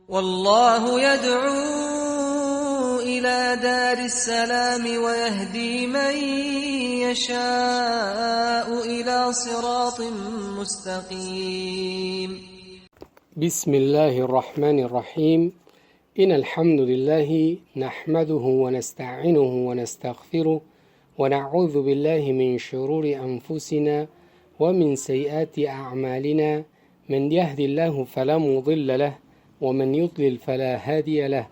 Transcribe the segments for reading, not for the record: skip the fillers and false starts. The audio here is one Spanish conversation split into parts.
والله يدعو إلى دار السلام ويهدي من يشاء إلى صراط مستقيم. بسم الله الرحمن الرحيم. إن الحمد لله نحمده ونستعينه ونستغفره ونعوذ بالله من شرور أنفسنا ومن سيئات أعمالنا. من يهد الله فلا مضل له ومن يضلل فلا هادي له،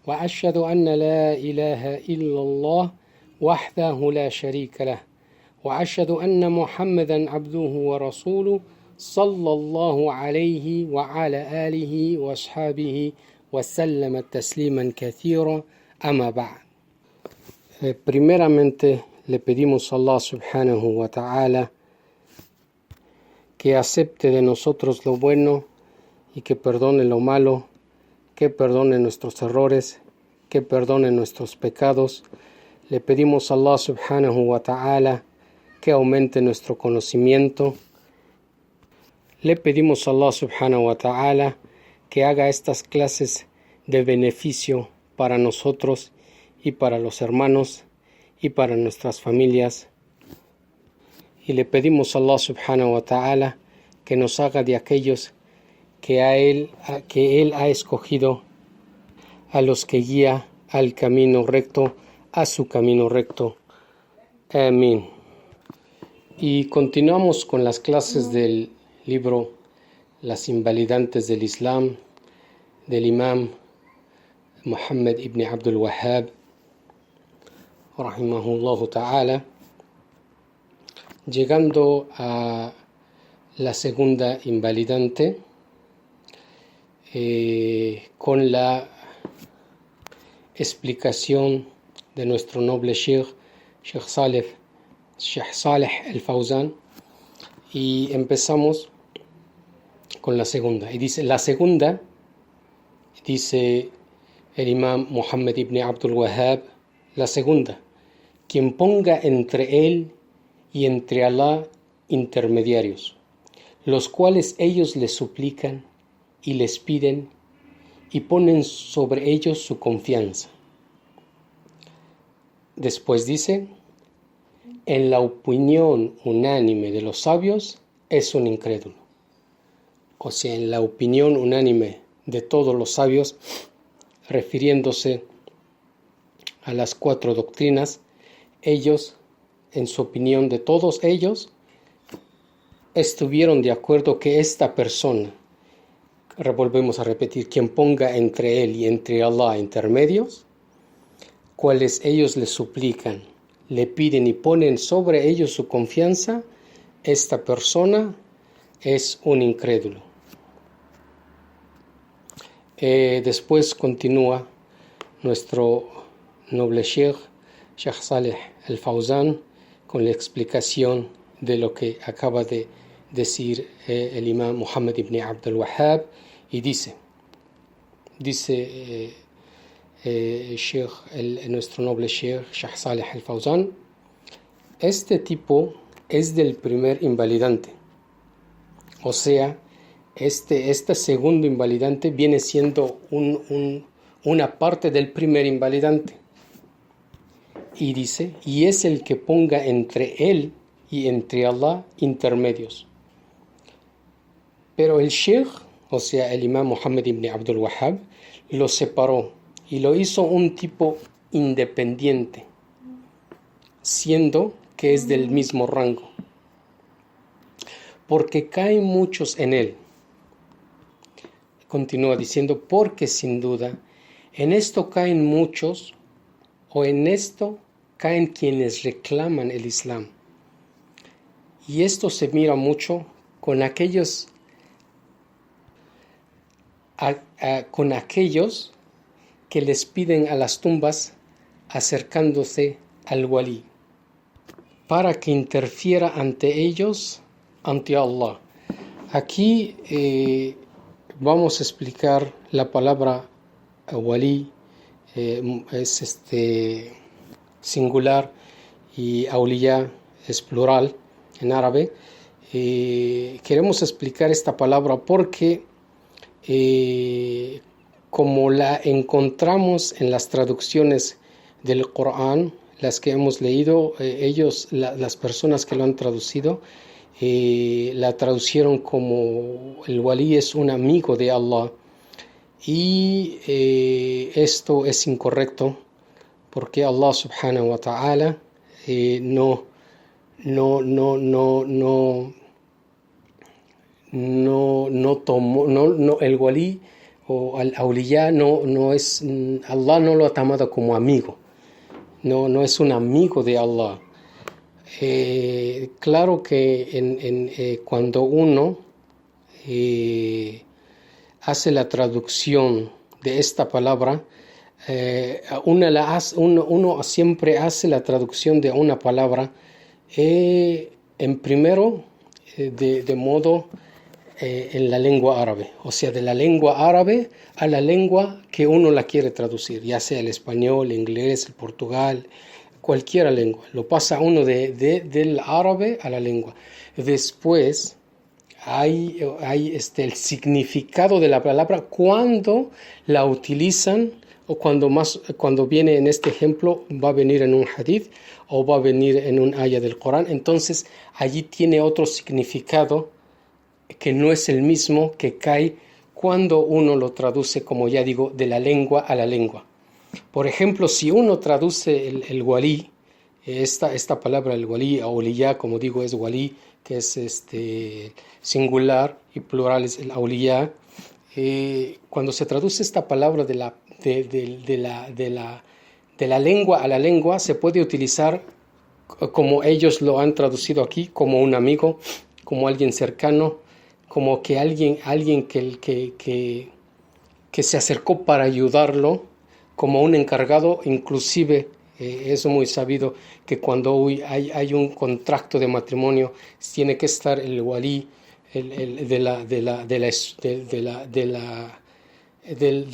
وأشهد أن لا إله إلا الله وحده لا شريك له، وأشهد أن محمدا عبده ورسوله صلى الله عليه وعلى آله وأصحابه وسلم تسليما كثيرا. أما بعد. Primeramente le pedimos a Allah subhanahu wa ta'ala que acepte de nosotros lo bueno y que perdone lo malo, que perdone nuestros errores, que perdone nuestros pecados. Le pedimos a Allah subhanahu wa ta'ala que aumente nuestro conocimiento. Le pedimos a Allah subhanahu wa ta'ala que haga estas clases de beneficio para nosotros y para los hermanos y para nuestras familias. Y le pedimos a Allah subhanahu wa ta'ala que nos haga de aquellos que Él ha escogido, a los que guía al camino recto, a su camino recto. Amén. Y continuamos con las clases del libro Las invalidantes del Islam, del imam Muhammad ibn Abdul Wahhab, rahimahullah ta'ala, llegando a la segunda invalidante, con la explicación de nuestro noble Sheikh Saleh Al-Fawzan, y empezamos con la segunda. Y dice, la segunda, dice el imam Muhammad ibn Abdul Wahhab, la segunda, quien ponga entre él y entre Allah intermediarios, los cuales ellos le suplican y les piden y ponen sobre ellos su confianza. Después dice, en la opinión unánime de los sabios es un incrédulo. O sea, en la opinión unánime de todos los sabios, refiriéndose a las 4 doctrinas, ellos, en su opinión de todos ellos, estuvieron de acuerdo que esta persona, volvemos a repetir, quien ponga entre él y entre Allah intermedios, cuales ellos le suplican, le piden y ponen sobre ellos su confianza, esta persona es un incrédulo. Después continúa nuestro noble Sheikh Saleh Al-Fawzan con la explicación de lo que acaba de decir el imam Muhammad ibn Abdul Wahhab, y dice nuestro noble Sheikh Saleh Al-Fawzan, este tipo es del primer invalidante, o sea, este segundo invalidante viene siendo una parte del primer invalidante, y dice, y es el que ponga entre él y entre Allah intermedios. Pero el Sheikh, o sea, el imam Muhammad ibn Abdul Wahhab, lo separó y lo hizo un tipo independiente, siendo que es del mismo rango, porque caen muchos en él. Continúa diciendo, porque sin duda en esto caen muchos, o en esto caen quienes reclaman el Islam. Y esto se mira mucho con aquellos que les piden a las tumbas acercándose al walí para que interfiera ante ellos, ante Allah. Aquí vamos a explicar la palabra walí, es singular, y awliya es plural en árabe. Queremos explicar esta palabra porque como la encontramos en las traducciones del Corán, las que hemos leído, las personas que lo han traducido, la traducieron como el walí es un amigo de Allah. Y esto es incorrecto, porque Allah subhanahu wa ta'ala no tomó, el walí o al awliya no es, Allah no lo ha tomado como amigo, no es un amigo de Allah. Claro que cuando uno hace la traducción de esta palabra, uno siempre hace la traducción de una palabra en primero de modo en la lengua árabe, o sea, de la lengua árabe a la lengua que uno la quiere traducir, ya sea el español, el inglés, el portugal, cualquier lengua. Lo pasa uno del árabe a la lengua. Después hay el significado de la palabra cuando la utilizan, o cuando viene en este ejemplo, va a venir en un hadith o va a venir en un aya del Corán. Entonces allí tiene otro significado que no es el mismo que cae cuando uno lo traduce, como ya digo, de la lengua a la lengua. Por ejemplo, si uno traduce el walí, esta palabra, el walí, awliya, como digo, es walí, que es singular, y plural es el awliya. Cuando se traduce esta palabra de la lengua a la lengua, se puede utilizar como ellos lo han traducido aquí, como un amigo, como alguien cercano, como que alguien que se acercó para ayudarlo, como un encargado. Inclusive es muy sabido que cuando hay un contrato de matrimonio, tiene que estar el walí de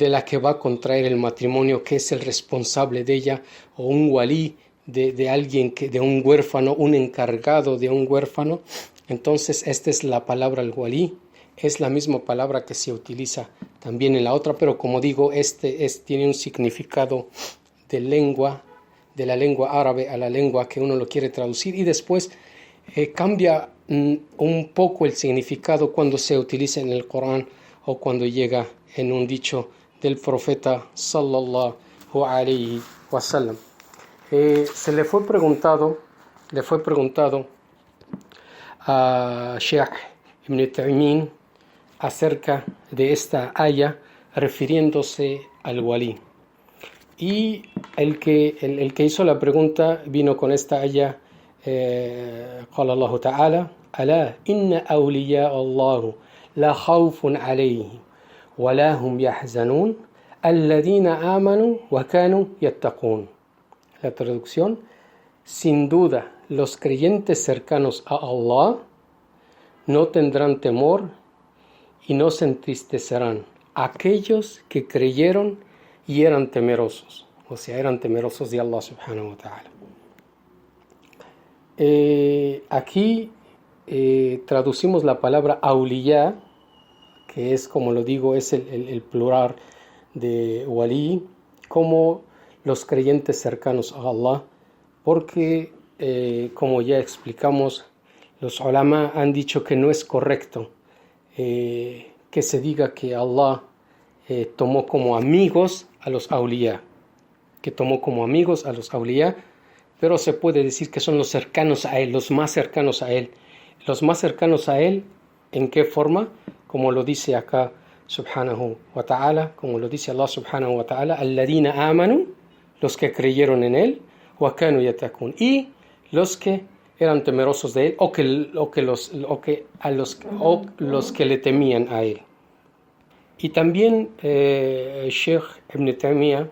la que va a contraer el matrimonio, que es el responsable de ella, o un walí de alguien, de un huérfano, un encargado de un huérfano. Entonces esta es la palabra el walí, es la misma palabra que se utiliza también en la otra, pero como digo, tiene un significado de la lengua árabe a la lengua que uno lo quiere traducir, y después cambia un poco el significado cuando se utiliza en el Corán o cuando llega en un dicho del profeta sallallahu alayhi wa sallam. Le fue preguntado a Sheikh Ibn Taymiyyah acerca de esta aya refiriéndose al walí, y el que hizo la pregunta vino con esta aya. قال الله تعالى ألا إن أولياء الله لا خوف عليهم ولا هم يحزنون الذين آمنوا وكانوا يتقون. La traducción: sin duda los creyentes cercanos a Allah no tendrán temor y no se entristecerán aquellos que creyeron y eran temerosos, o sea, eran temerosos de Allah subhanahu wa ta'ala. Aquí traducimos la palabra awliya, que es, como lo digo, es el plural de walí, como los creyentes cercanos a Allah, porque como ya explicamos, los ulama han dicho que no es correcto que se diga que Allah tomó como amigos a los awliya, pero se puede decir que son los cercanos a él, los más cercanos a él. Los más cercanos a él, ¿en qué forma? Como lo dice acá subhanahu wa ta'ala, como lo dice Allah subhanahu wa ta'ala, alladina amanu, los que creyeron en él, wa kanu yattaqun, y los que eran temerosos de él, los que le temían a él. Y también Sheikh Ibn Taymiyyah,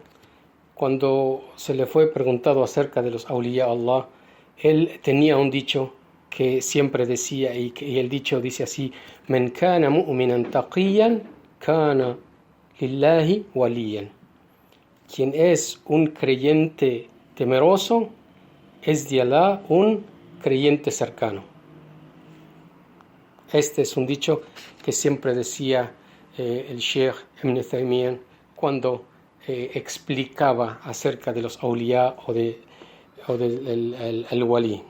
cuando se le fue preguntado acerca de los awliya Allah, él tenía un dicho que siempre decía, y el dicho dice así: men kana mu'minan taqiyan kana lillahi waliyan. Quien es un creyente temeroso es de Allah un creyente cercano. Este es un dicho que siempre decía el Sheikh Ibn Taymiyyah cuando explicaba acerca de los awliya o del el wali.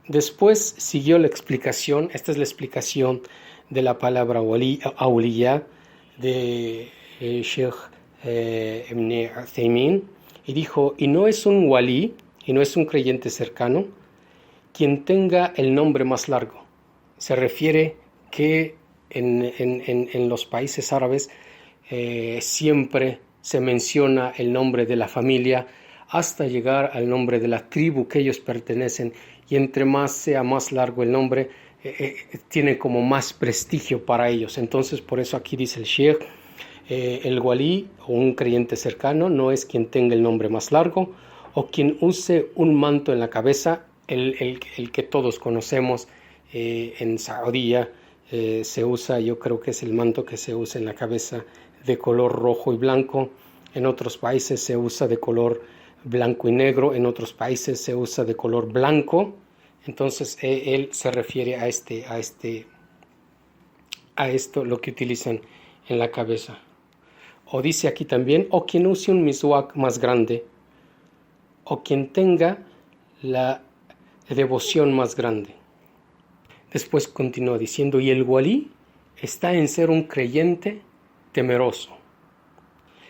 Después siguió la explicación. Esta es la explicación de la palabra wali, awliya, de Sheikh Ibn Uthaymin, y dijo: y no es un wali, y no es un creyente cercano, quien tenga el nombre más largo. Se refiere que en los países árabes siempre se menciona el nombre de la familia hasta llegar al nombre de la tribu que ellos pertenecen, y entre más sea más largo el nombre, tiene como más prestigio para ellos. Entonces, por eso aquí dice el Sheikh, el wali o un creyente cercano no es quien tenga el nombre más largo o quien use un manto en la cabeza, el que todos conocemos. En Saudía se usa, yo creo que es el manto que se usa en la cabeza, de color rojo y blanco. En otros países se usa de color blanco y negro, en otros países se usa de color blanco. Entonces él se refiere a esto, lo que utilizan en la cabeza. O dice aquí también: o quien use un miswak más grande, o quien tenga la devoción más grande. Después continúa diciendo: y el wali está en ser un creyente temeroso.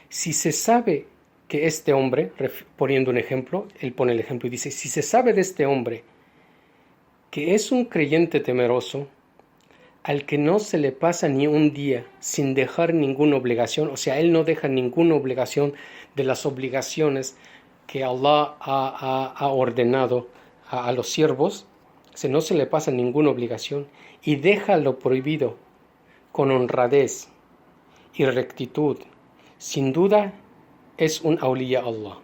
Si se sabe que este hombre, poniendo un ejemplo, él pone el ejemplo y dice: si se sabe de este hombre que es un creyente temeroso, al que no se le pasa ni un día sin dejar ninguna obligación, o sea, él no deja ninguna obligación de las obligaciones que Allah ha ordenado a los siervos, si no se le pasa ninguna obligación y deja lo prohibido con honradez y rectitud, sin duda es un awliya Allah.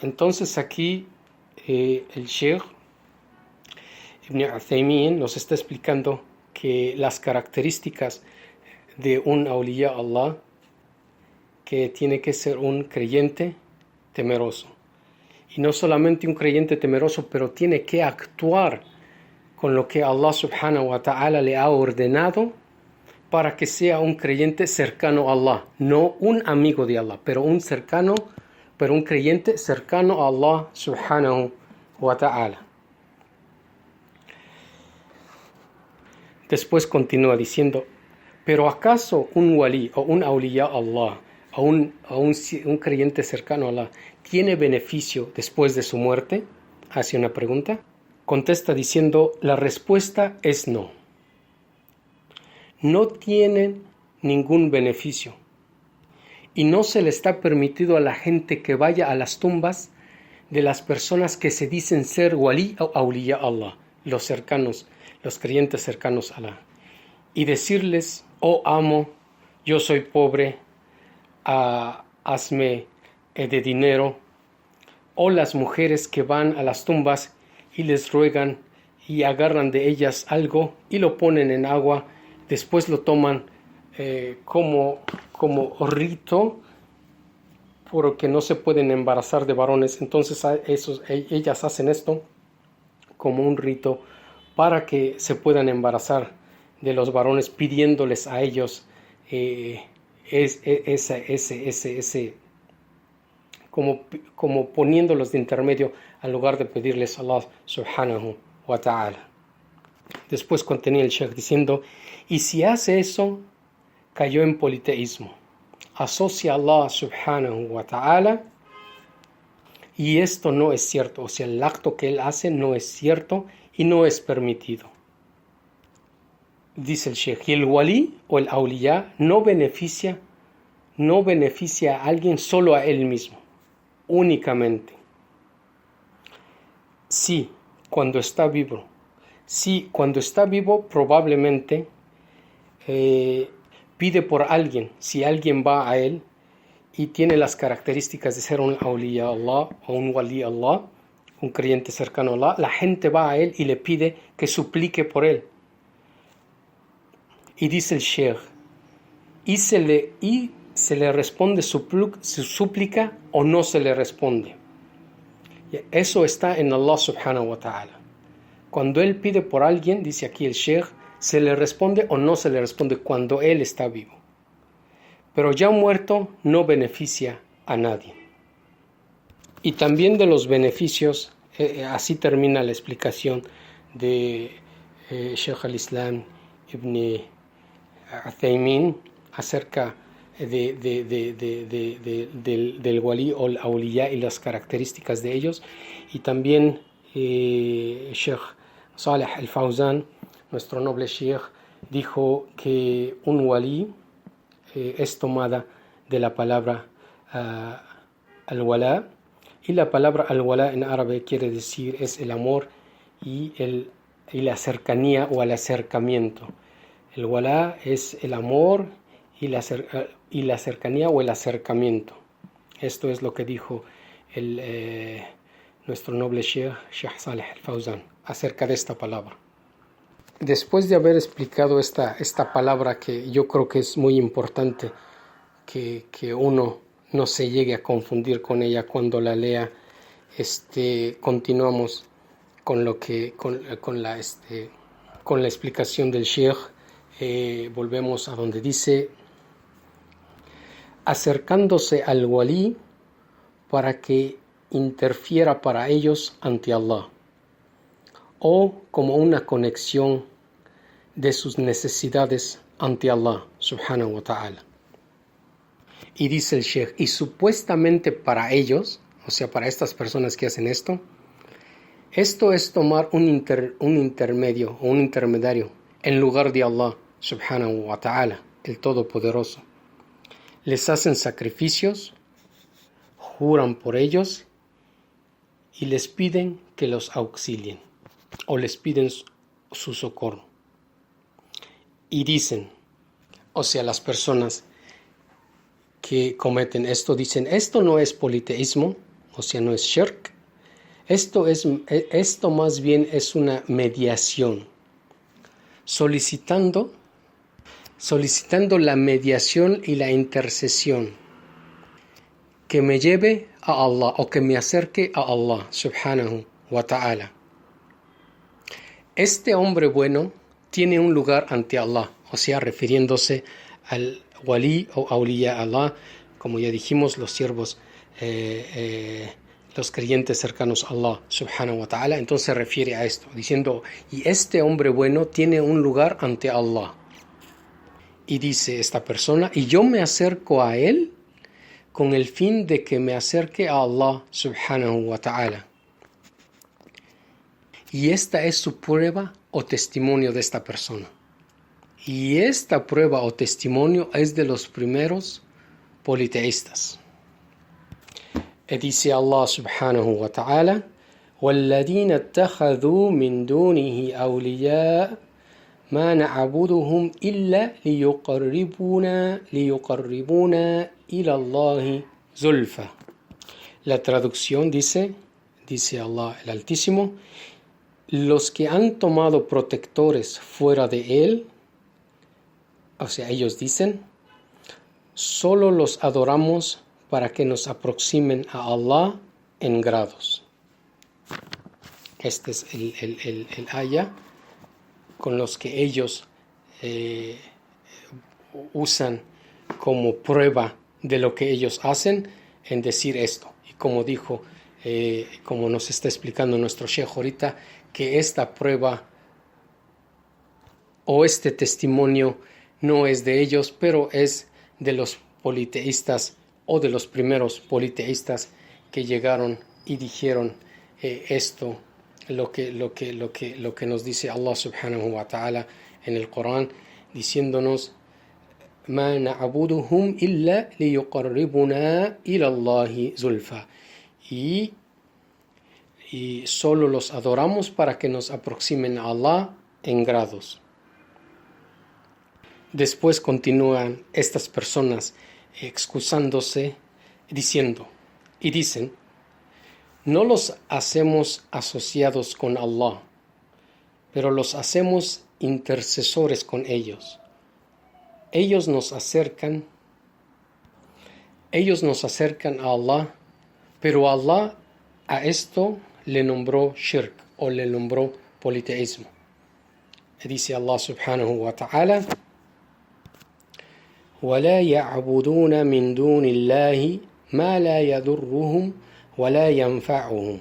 Entonces aquí el Sheikh Ibn Uthaymin nos está explicando que las características de un awliya Allah, que tiene que ser un creyente temeroso. Y no solamente un creyente temeroso, pero tiene que actuar con lo que Allah subhanahu wa ta'ala le ha ordenado para que sea un creyente cercano a Allah. No un amigo de Allah, pero un creyente cercano a Allah subhanahu wa ta'ala. Después continúa diciendo: ¿pero acaso un wali o un awliya Allah o un creyente cercano a Allah tiene beneficio después de su muerte? Hace una pregunta. Contesta diciendo: la respuesta es no. No tienen ningún beneficio y no se le está permitido a la gente que vaya a las tumbas de las personas que se dicen ser wali o awliya Allah, los cercanos, los creyentes cercanos a Allah, y decirles: oh amo, yo soy pobre, hazme de dinero. O las mujeres que van a las tumbas y les ruegan y agarran de ellas algo y lo ponen en agua, después lo toman como rito, porque no se pueden embarazar de varones. Entonces ellas hacen esto como un rito para que se puedan embarazar de los varones, pidiéndoles a ellos como poniéndolos de intermedio al lugar de pedirles a Allah subhanahu wa ta'ala. Después continúa el Sheikh diciendo: y si hace eso, cayó en politeísmo, asocia a Allah subhanahu wa ta'ala, y esto no es cierto, o sea, el acto que él hace no es cierto y no es permitido. Dice el Sheikh: y el wali o el awliya no beneficia a alguien solo a él mismo, únicamente. Sí, cuando está vivo. Sí, cuando está vivo probablemente pide por alguien. Si alguien va a él y tiene las características de ser un awliya Allah o un wali Allah, un creyente cercano a Allah, la gente va a él y le pide que suplique por él. Y dice el Sheikh: y se le responde su súplica o no se le responde. Eso está en Allah subhanahu wa ta'ala. Cuando él pide por alguien, dice aquí el Sheikh, se le responde o no se le responde cuando él está vivo. pero ya muerto no beneficia a nadie. Y también de los beneficios, así termina la explicación de Sheikh al-Islam Ibn Uthaymin acerca del wali o el awliya y las características de ellos. Y también Sheikh Saleh al-Fawzan, nuestro noble Sheikh, dijo que un wali es tomada de la palabra al-wala, y la palabra al-wala en árabe quiere decir es el amor y la cercanía o el acercamiento. El wala es el amor y la cercanía o el acercamiento. Esto es lo que dijo nuestro noble Sheikh Saleh al-Fawzan acerca de esta palabra. Después de haber explicado esta palabra, que yo creo que es muy importante que uno no se llegue a confundir con ella cuando la lea, continuamos con la explicación del Sheikh. Volvemos a donde dice: acercándose al walí para que interfiera para ellos ante Allah, o como una conexión de sus necesidades ante Allah subhanahu wa ta'ala. Y dice el Sheikh, y supuestamente para ellos, o sea, para estas personas que hacen esto es tomar un intermedio o un intermediario en lugar de Allah subhanahu wa ta'ala, el Todopoderoso. Les hacen sacrificios, juran por ellos y les piden que los auxilien o les piden su socorro. Y dicen, o sea, las personas que cometen esto dicen, esto no es politeísmo, o sea, no es shirk. Esto más bien es una mediación, solicitando la mediación y la intercesión que me lleve a Allah o que me acerque a Allah subhanahu wa ta'ala. Este hombre bueno tiene un lugar ante Allah, o sea, refiriéndose al wali o awliya Allah, como ya dijimos, los siervos, los creyentes cercanos a Allah subhanahu wa ta'ala. Entonces se refiere a esto, diciendo, y este hombre bueno tiene un lugar ante Allah. Y dice esta persona, y yo me acerco a él con el fin de que me acerque a Allah subhanahu wa ta'ala. Y esta es su prueba o testimonio de esta persona. Y esta prueba o testimonio es de los primeros politeístas. Y dice Allah subhanahu wa ta'ala, وَالَّذِينَ اتَّخَذُوا مِن دُونِهِ أَوْلِيَاءَ مَا نَعْبُدُهُمْ إِلَّا لِيُقَرِّبُونَا إِلَى اللَّهِ زُلْفَى. La traducción dice Allah el Altísimo, los que han tomado protectores fuera de Él, o sea, ellos dicen, solo los adoramos para que nos aproximen a Allah en grados. Este es el ayah con los que ellos usan como prueba de lo que ellos hacen en decir esto. Y como dijo, como nos está explicando nuestro Sheikh ahorita, que esta prueba o este testimonio no es de ellos, pero es de los politeístas o de los primeros politeístas que llegaron y dijeron esto, lo que nos dice Allah subhanahu wa ta'ala en el Corán, diciéndonos ma na'buduhum illa liyuqarribuna ila Allahi zulfa, y solo los adoramos para que nos aproximen a Allah en grados. Después continúan estas personas excusándose dicen, no los hacemos asociados con Allah, pero los hacemos intercesores con ellos. Ellos nos acercan a Allah, pero Allah a esto le nombró shirk o le nombró politeísmo. Dice Allah subhanahu wa ta'ala, ولا يعبدون من دون الله ما لا يضرهم ولا ينفعهم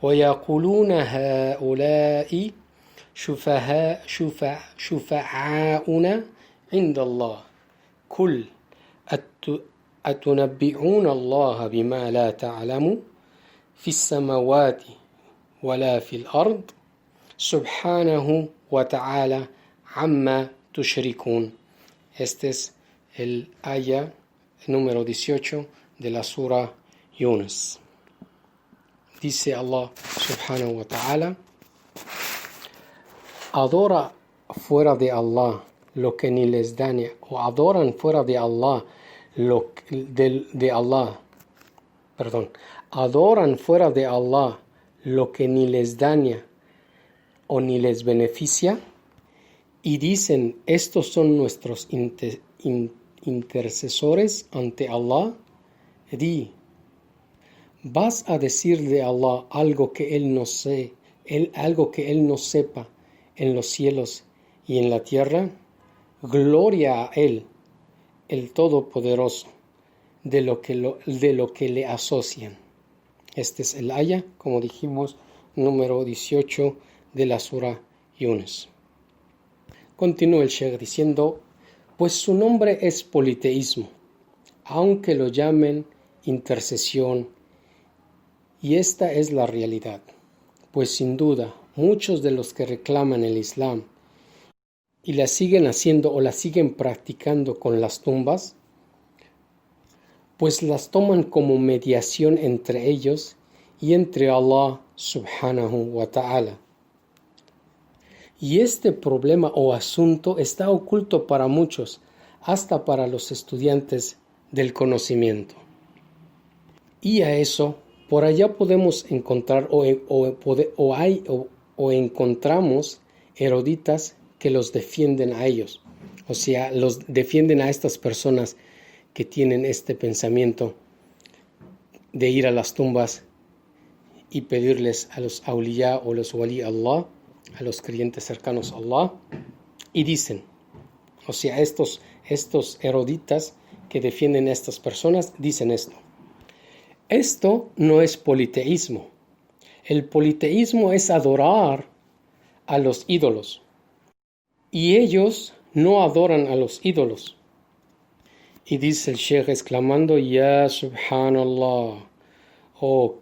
ويقولون هؤلاء شفعاؤنا عند الله قل أتنبئون الله بما لا تعلم في السماوات ولا في الأرض سبحانه وتعالى عما تشركون. Este es el aya número 18 de la sura Yunus. Dice Allah subhanahu wa ta'ala: adora fuera de Allah lo que ni les daña, o adoran fuera de Allah adoran fuera de Allah lo que ni les daña o ni les beneficia, y dicen, estos son nuestros intercesores ante Allah. Di, ¿vas a decir de Allah algo que Él no sepa en los cielos y en la tierra? Gloria a Él, el Todopoderoso, de lo que le asocian. Este es el aya, como dijimos, número 18 de la sura Yunus. Continúa el Sheikh diciendo, pues su nombre es politeísmo, aunque lo llamen intercesión, y esta es la realidad, pues sin duda muchos de los que reclaman el Islam y la siguen haciendo o la siguen practicando con las tumbas, pues las toman como mediación entre ellos y entre Allah subhanahu wa ta'ala. Y este problema o asunto está oculto para muchos, hasta para los estudiantes del conocimiento. Y a eso, por allá podemos encontrar o encontramos eruditas que los defienden a ellos. O sea, los defienden a estas personas que tienen este pensamiento de ir a las tumbas y pedirles a los awliya o los wali Allah, a los creyentes cercanos a Allah, y dicen, o sea, estos eruditas que defienden a estas personas dicen esto: esto no es politeísmo. El politeísmo es adorar a los ídolos, y ellos no adoran a los ídolos. Y dice el Sheikh exclamando, ya subhanallah,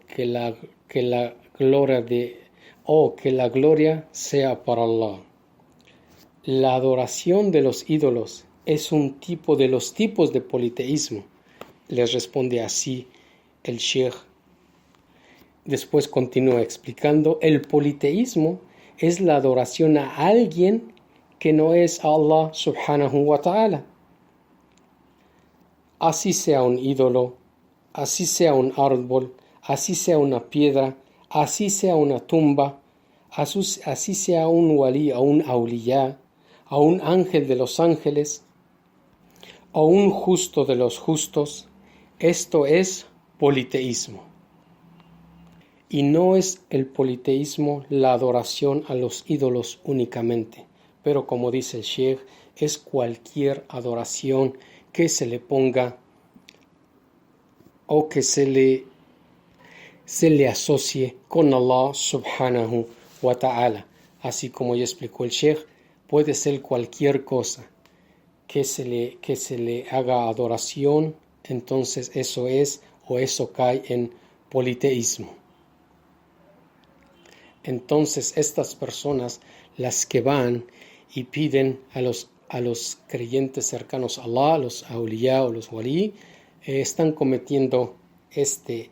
que la gloria sea para Allah. La adoración de los ídolos es un tipo de los tipos de politeísmo. Les responde así el Sheikh. Después continúa explicando, el politeísmo es la adoración a alguien que no es Allah subhanahu wa ta'ala. Así sea un ídolo, así sea un árbol, así sea una piedra, así sea una tumba, así sea un wali o un awliya, a un ángel de los ángeles, o un justo de los justos. Esto es politeísmo. Y no es el politeísmo la adoración a los ídolos únicamente, pero como dice el Sheikh, es cualquier adoración que se le ponga o que se le asocie con Allah subhanahu wa ta'ala. Así como ya explicó el Sheikh, puede ser cualquier cosa que se le haga adoración, entonces eso es o eso cae en politeísmo. Entonces estas personas, las que van y piden a los creyentes cercanos a Allah, los awliya o los wali, están cometiendo este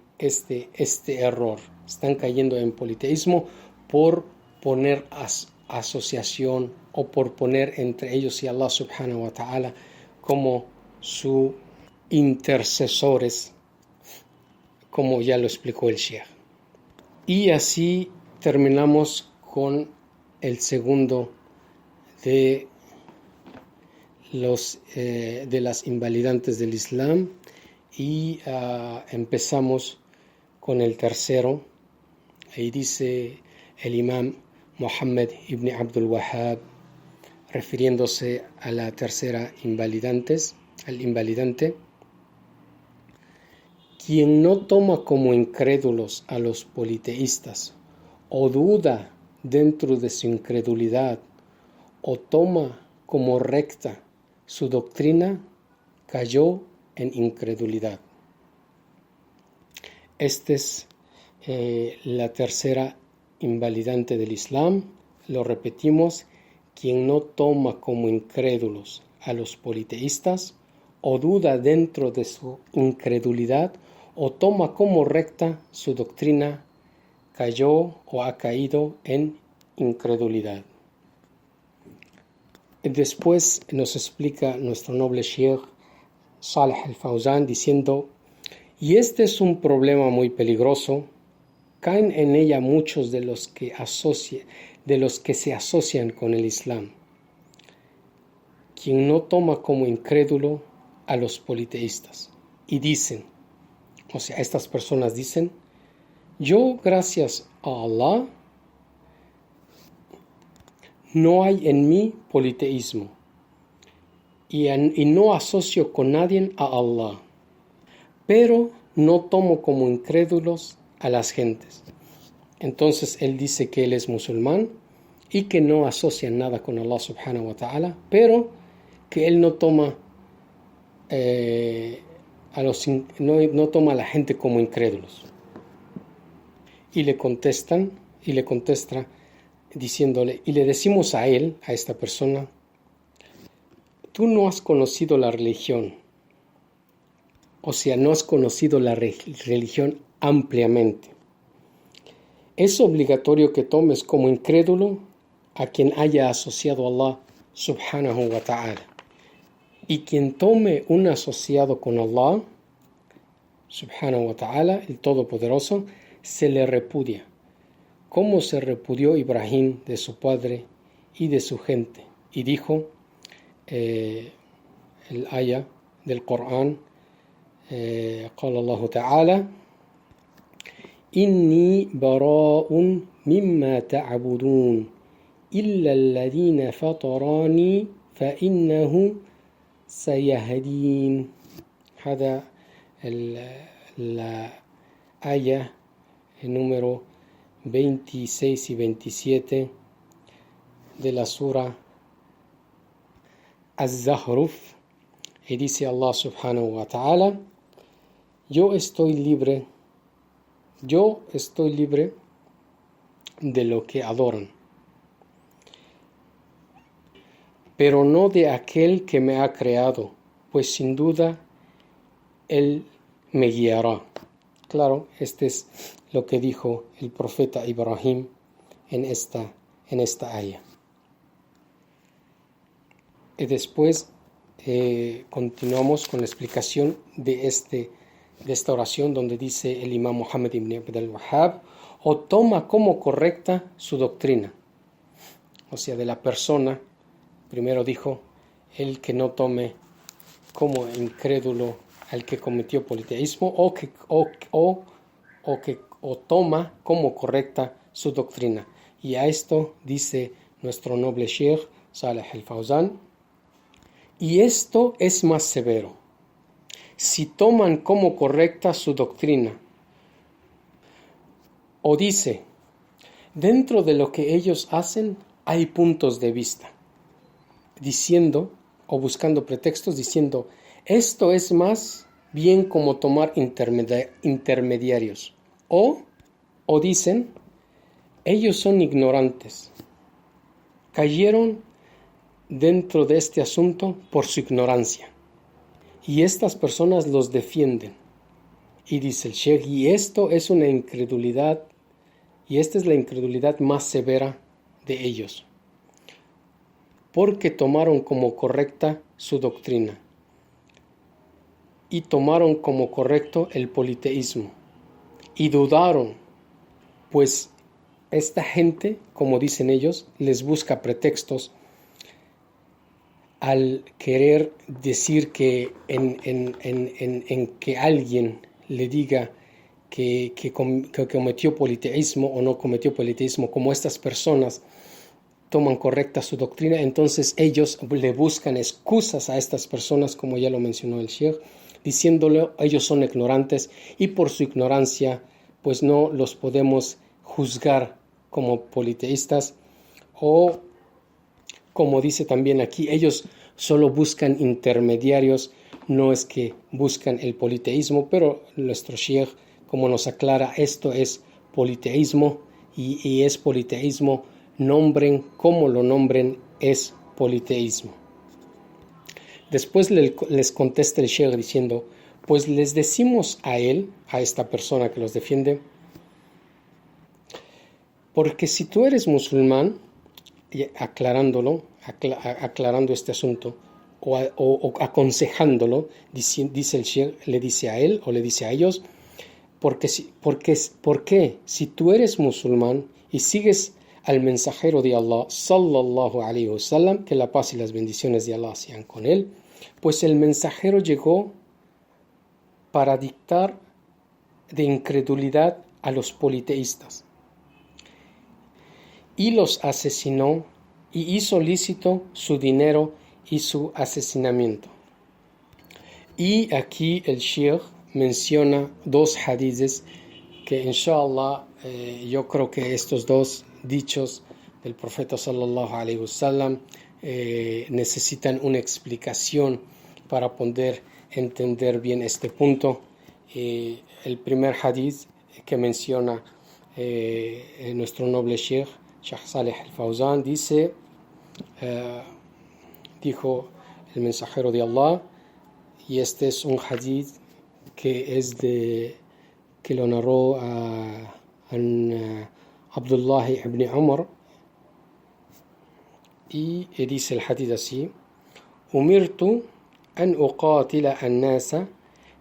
error. Están cayendo en politeísmo por poner asociación o por poner entre ellos y Allah subhanahu wa ta'ala como sus intercesores, como ya lo explicó el Sheikh. Y así terminamos con el segundo de las invalidantes del Islam, y empezamos con el tercero. Ahí dice el imam Muhammad ibn Abdul Wahhab, refiriéndose a la tercera invalidantes, el invalidante, quien no toma como incrédulos a los politeístas, o duda dentro de su incredulidad, o toma como recta su doctrina, cayó en incredulidad. Esta es la tercera invalidante del Islam. Lo repetimos: quien no toma como incrédulos a los politeístas, o duda dentro de su incredulidad, o toma como recta su doctrina, cayó o ha caído en incredulidad. Después nos explica nuestro noble Sheikh Saleh al-Fawzan diciendo: y este es un problema muy peligroso. Caen en ella muchos de los que se asocian con el Islam, quien no toma como incrédulo a los politeístas. Y dicen, o sea, estas personas dicen: yo, gracias a Allah, no hay en mí politeísmo y no asocio con nadie a Allah, pero no tomo como incrédulos a las gentes. Entonces él dice que él es musulmán y que no asocia nada con Allah subhanahu wa ta'ala, pero que él no toma no toma a la gente como incrédulos. Y le contesta diciéndole, y le decimos a él, a esta persona: tú no has conocido la religión, o sea, no has conocido la religión ampliamente. Es obligatorio que tomes como incrédulo a quien haya asociado a Allah subhanahu wa ta'ala. Y quien tome un asociado con Allah subhanahu wa ta'ala, el Todopoderoso, se le repudia, como se repudió Ibrahim de su padre y de su gente. Y dijo el aya del Corán: قال الله تعالى إني براء مما تعبدون إلا الذين فطراني فإنه سيهدين. هذا la aya número 26 y 27 de la sura Az-Zahruf. Y dice Allah subhanahu wa ta'ala: yo estoy libre de lo que adoran, pero no de aquel que me ha creado, pues sin duda Él me guiará. Claro, este es lo que dijo el profeta Ibrahim en esta aya. Y después continuamos con la explicación de esta oración, donde dice el imam Muhammad ibn Abd al-Wahhab: o toma como correcta su doctrina. O sea, de la persona, primero dijo, el que no tome como incrédulo al que cometió politeísmo, o toma como correcta su doctrina. Y a esto dice nuestro noble Sheikh Saleh al-Fawzan: y esto es más severo si toman como correcta su doctrina. O dice, dentro de lo que ellos hacen hay puntos de vista, diciendo, o buscando pretextos, diciendo, esto es más bien como tomar intermediarios. O dicen, ellos son ignorantes, cayeron dentro de este asunto por su ignorancia, y estas personas los defienden. Y dice el Sheikh, y esto es una incredulidad, y esta es la incredulidad más severa de ellos, porque tomaron como correcta su doctrina y tomaron como correcto el politeísmo y dudaron, pues esta gente, como dicen ellos, les busca pretextos al querer decir que en que alguien le diga que cometió politeísmo o no cometió politeísmo, como estas personas toman correcta su doctrina, entonces ellos le buscan excusas a estas personas, como ya lo mencionó el Sheikh, diciéndole ellos son ignorantes y por su ignorancia pues no los podemos juzgar como politeístas, o como dice también aquí, ellos solo buscan intermediarios, no es que buscan el politeísmo, pero nuestro Sheikh, como nos aclara, esto es politeísmo y es politeísmo, nombren como lo nombren, es politeísmo. Después les contesta el Sheikh diciendo, pues les decimos a él, a esta persona que los defiende, porque si tú eres musulmán, aclarando este asunto, o aconsejándolo, dice el Sheikh, le dice a él o le dice a ellos, porque si tú eres musulmán y sigues al mensajero de Allah, sallallahu alayhi wa sallam, que la paz y las bendiciones de Allah sean con él, pues el mensajero llegó para dictar de incredulidad a los politeístas y los asesinó y hizo lícito su dinero y su asesinamiento. Y aquí el Sheikh menciona dos hadiths que inshallah yo creo que estos dos dichos del profeta sallallahu alaihi wasallam necesitan una explicación para poder entender bien este punto. El primer hadith que menciona nuestro noble Sheikh Saleh al-Fawzan dice, dijo el mensajero de Allah, y este es un hadith que lo narró a Abdullah ibn Umar, y dice el hadith así: umirtu an uqatila an-nasa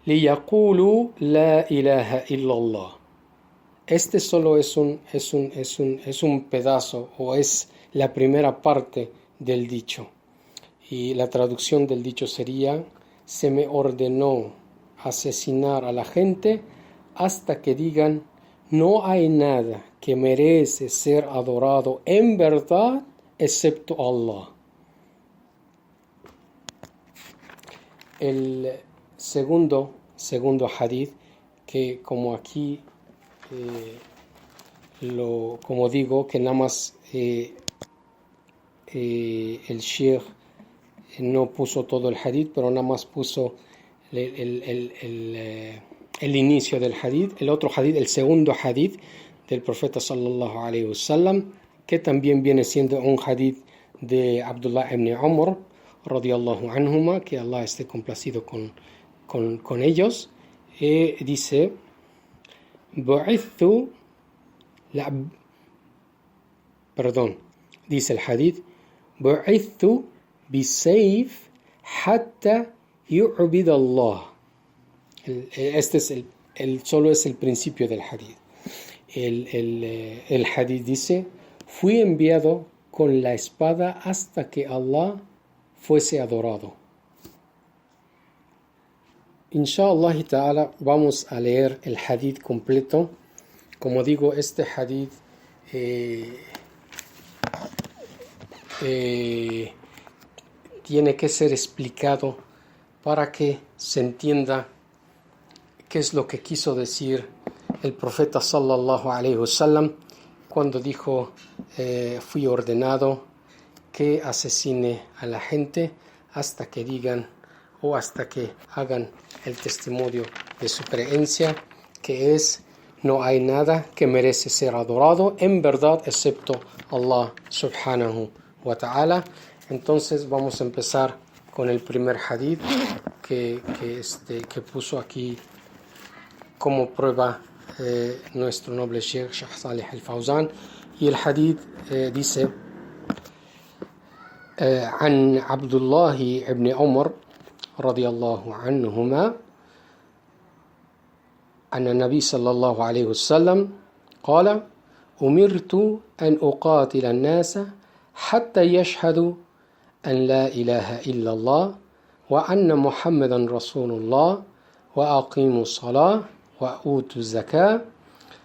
liyaqulu la ilaha illallah. Este solo es un pedazo, o es la primera parte del dicho, y la traducción del dicho sería: se me ordenó asesinar a la gente hasta que digan no hay nada que merece ser adorado en verdad excepto Allah. El segundo hadith, que como aquí como digo, que nada más el Sheikh no puso todo el hadith, pero nada más puso el inicio del hadith. El otro hadith, el segundo hadith del profeta sallallahu alaihi wasallam, que también viene siendo un hadith de Abdullah ibn Umar radiyallahu anhuma, que Allah esté complacido con ellos, dice: dice el hadith: bu'ithu bisayf hatta yu'bid Allah. Este es solo es el principio del hadith. El hadith dice: fui enviado con la espada hasta que Allah fuese adorado. Inshallah ta'ala vamos a leer el hadith completo. Como digo, este hadith tiene que ser explicado para que se entienda qué es lo que quiso decir el profeta sallallahu alaihi wasallam cuando dijo: fui ordenado que asesine a la gente hasta que digan o hasta que hagan el testimonio de su creencia, que es: no hay nada que merece ser adorado en verdad excepto Allah subhanahu wa ta'ala. Entonces vamos a empezar con el primer hadith que puso aquí como prueba nuestro noble Sheikh Saleh al-Fawzan. Y el hadith dice: عن عبد الله بن عمر رضي الله عنهما أن النبي صلى الله عليه وسلم قال: أمرت أن أقاتل الناس حتى يشهدوا أن لا إله إلا الله وأن محمدا رسول الله وأقيموا الصلاة وأوتوا الزكاة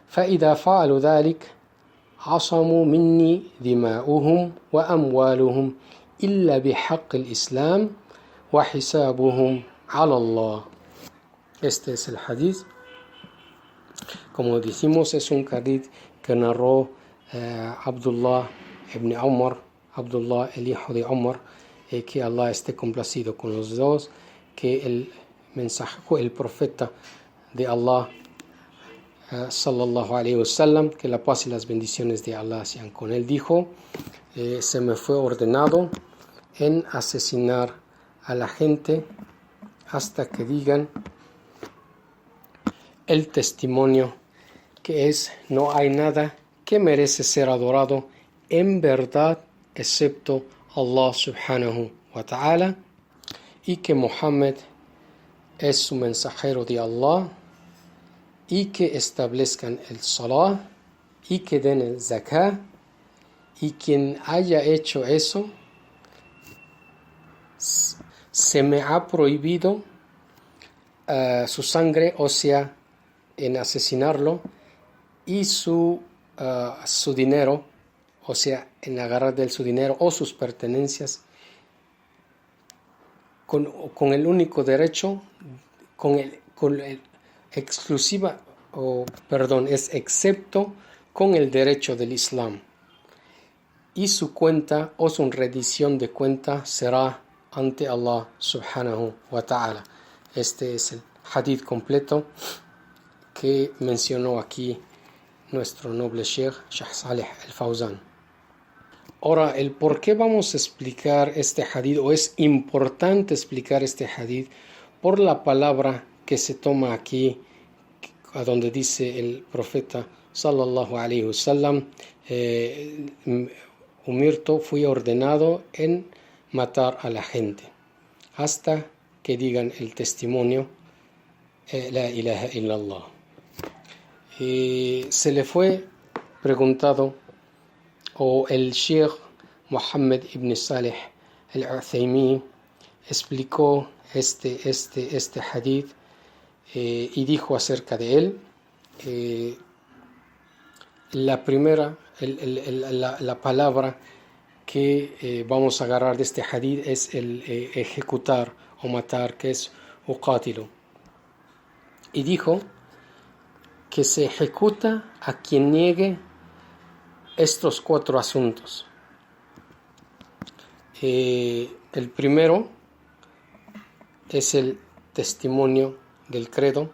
فإذا فعلوا ذلك عصموا مني دماؤهم وأموالهم إلا بحق الإسلام وحسابهم على الله. Este es el hadith. Como dijimos, es un hadith que narró Abdullah ibn Umar, Abdullah el hijo de Umar, que Allah esté complacido con los dos, que el mensajero, el profeta de Allah, sallallahu alayhi wasallam, que la paz y las bendiciones de Allah sean con él, dijo: se me fue ordenado en asesinar a la gente hasta que digan el testimonio que es: no hay nada que merece ser adorado en verdad excepto Allah subhanahu wa ta'ala, y que Muhammad es su mensajero de Allah, y que establezcan el salah y que den el zakah, y quien haya hecho eso se me ha prohibido su sangre, o sea, en asesinarlo, y su dinero, o sea, en agarrar de él su dinero o sus pertenencias, con el único derecho, es excepto con el derecho del Islam. Y su cuenta o su rendición de cuenta será ante Allah subhanahu wa ta'ala. Este es el hadith completo que mencionó aquí nuestro noble Sheikh Saleh Al-Fawzan. Ahora, el por qué vamos a explicar este hadith, o es importante explicar este hadith, por la palabra que se toma aquí, a donde dice el profeta sallallahu alayhi wasallam: fui ordenado en matar a la gente hasta que digan el testimonio la ilaha illallah. Se le fue preguntado, o el Sheikh Muhammad ibn Saleh al-Uthaymin explicó este hadith y dijo acerca de él: la primera, la palabra que vamos a agarrar de este hadith es el ejecutar o matar, que es uqatilu. Y dijo que se ejecuta a quien niegue estos 4 asuntos. El primero es el testimonio del credo.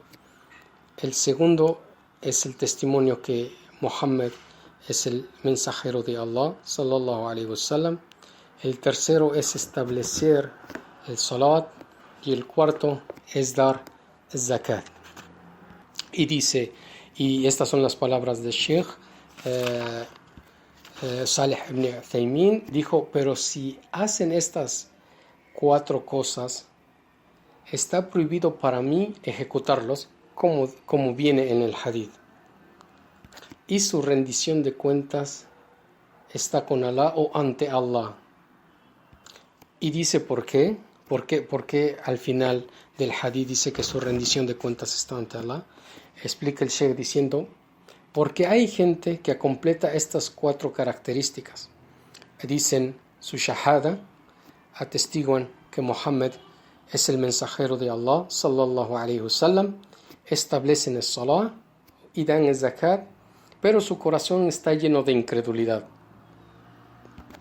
El segundo es el testimonio que Muhammad es el mensajero de Allah sallallahu alayhi wasallam. El tercero es establecer el salat, y el cuarto es dar el zakat. Y dice, y estas son las palabras del Sheikh Saleh ibn Uthaymin, dijo: pero si hacen estas 4 cosas, está prohibido para mí ejecutarlos, como viene en el hadith, y su rendición de cuentas está con Allah o ante Allah. Y dice ¿por qué? ¿Por qué al final del hadith dice que su rendición de cuentas está ante Allah? Explica el Sheikh diciendo: porque hay gente que completa estas 4 características. Dicen su shahada, atestiguan que Muhammad es el mensajero de Allah sallallahu alayhi wasallam, establecen el salah y dan el zakat, pero su corazón está lleno de incredulidad.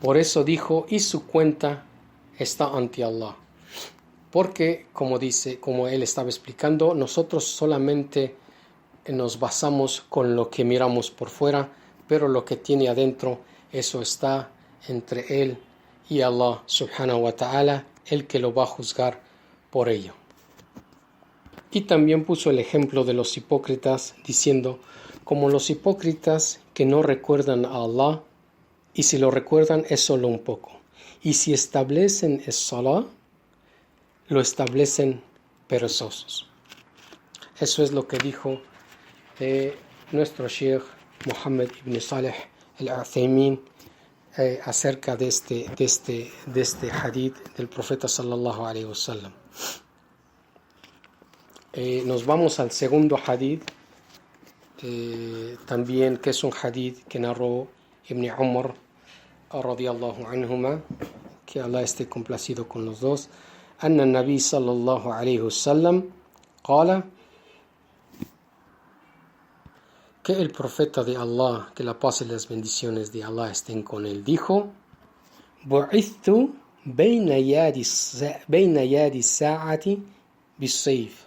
Por eso dijo: y su cuenta está ante Allah. Porque, como él estaba explicando, nosotros solamente nos basamos con lo que miramos por fuera, pero lo que tiene adentro, eso está entre él y Allah subhanahu wa ta'ala, el que lo va a juzgar por ello. Y también puso el ejemplo de los hipócritas, diciendo: como los hipócritas que no recuerdan a Allah, y si lo recuerdan es solo un poco, y si establecen el salah, lo establecen perezosos. Eso es lo que dijo nuestro Sheikh Muhammad ibn Saleh al-Uthaymin acerca de este hadith del profeta sallallahu alayhi wasallam. Nos vamos al segundo hadith también que es un hadith que narró Ibn Umar radiyallahu anhuma, que Allah esté complacido con los dos, anna Nabi sallallahu alayhi wasallam qala, que el profeta de Allah, que la paz y las bendiciones de Allah estén con él, dijo: bu'ithtu bayna yadi sa'ati bis-sayf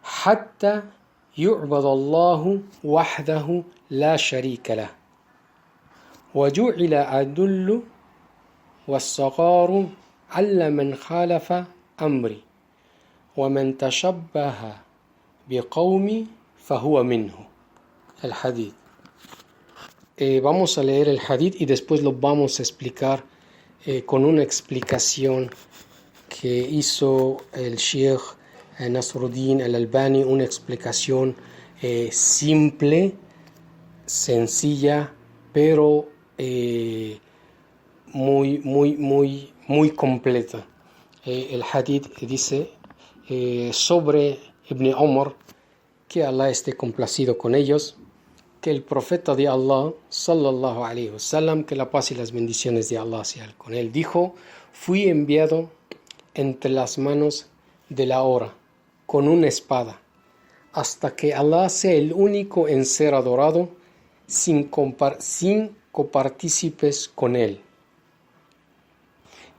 hatta yu'bad Allahu wahdahu la sharika lah wa ju'ila adullu was-sagharu 'alla man khalafa amri wa man tashabbaha biqawmi fahuwa minhu. El hadith. Vamos a leer el hadith y después lo vamos a explicar con una explicación que hizo el Sheikh Nasruddin al-Albani, una explicación simple, sencilla, pero muy completa. El hadith dice sobre Ibn Umar, que Allah esté complacido con ellos, que el profeta de Allah, sallallahu alayhi wasallam, que la paz y las bendiciones de Allah sean con él, dijo: fui enviado entre las manos de la hora con una espada, hasta que Allah sea el único en ser adorado, sin copartícipes con él.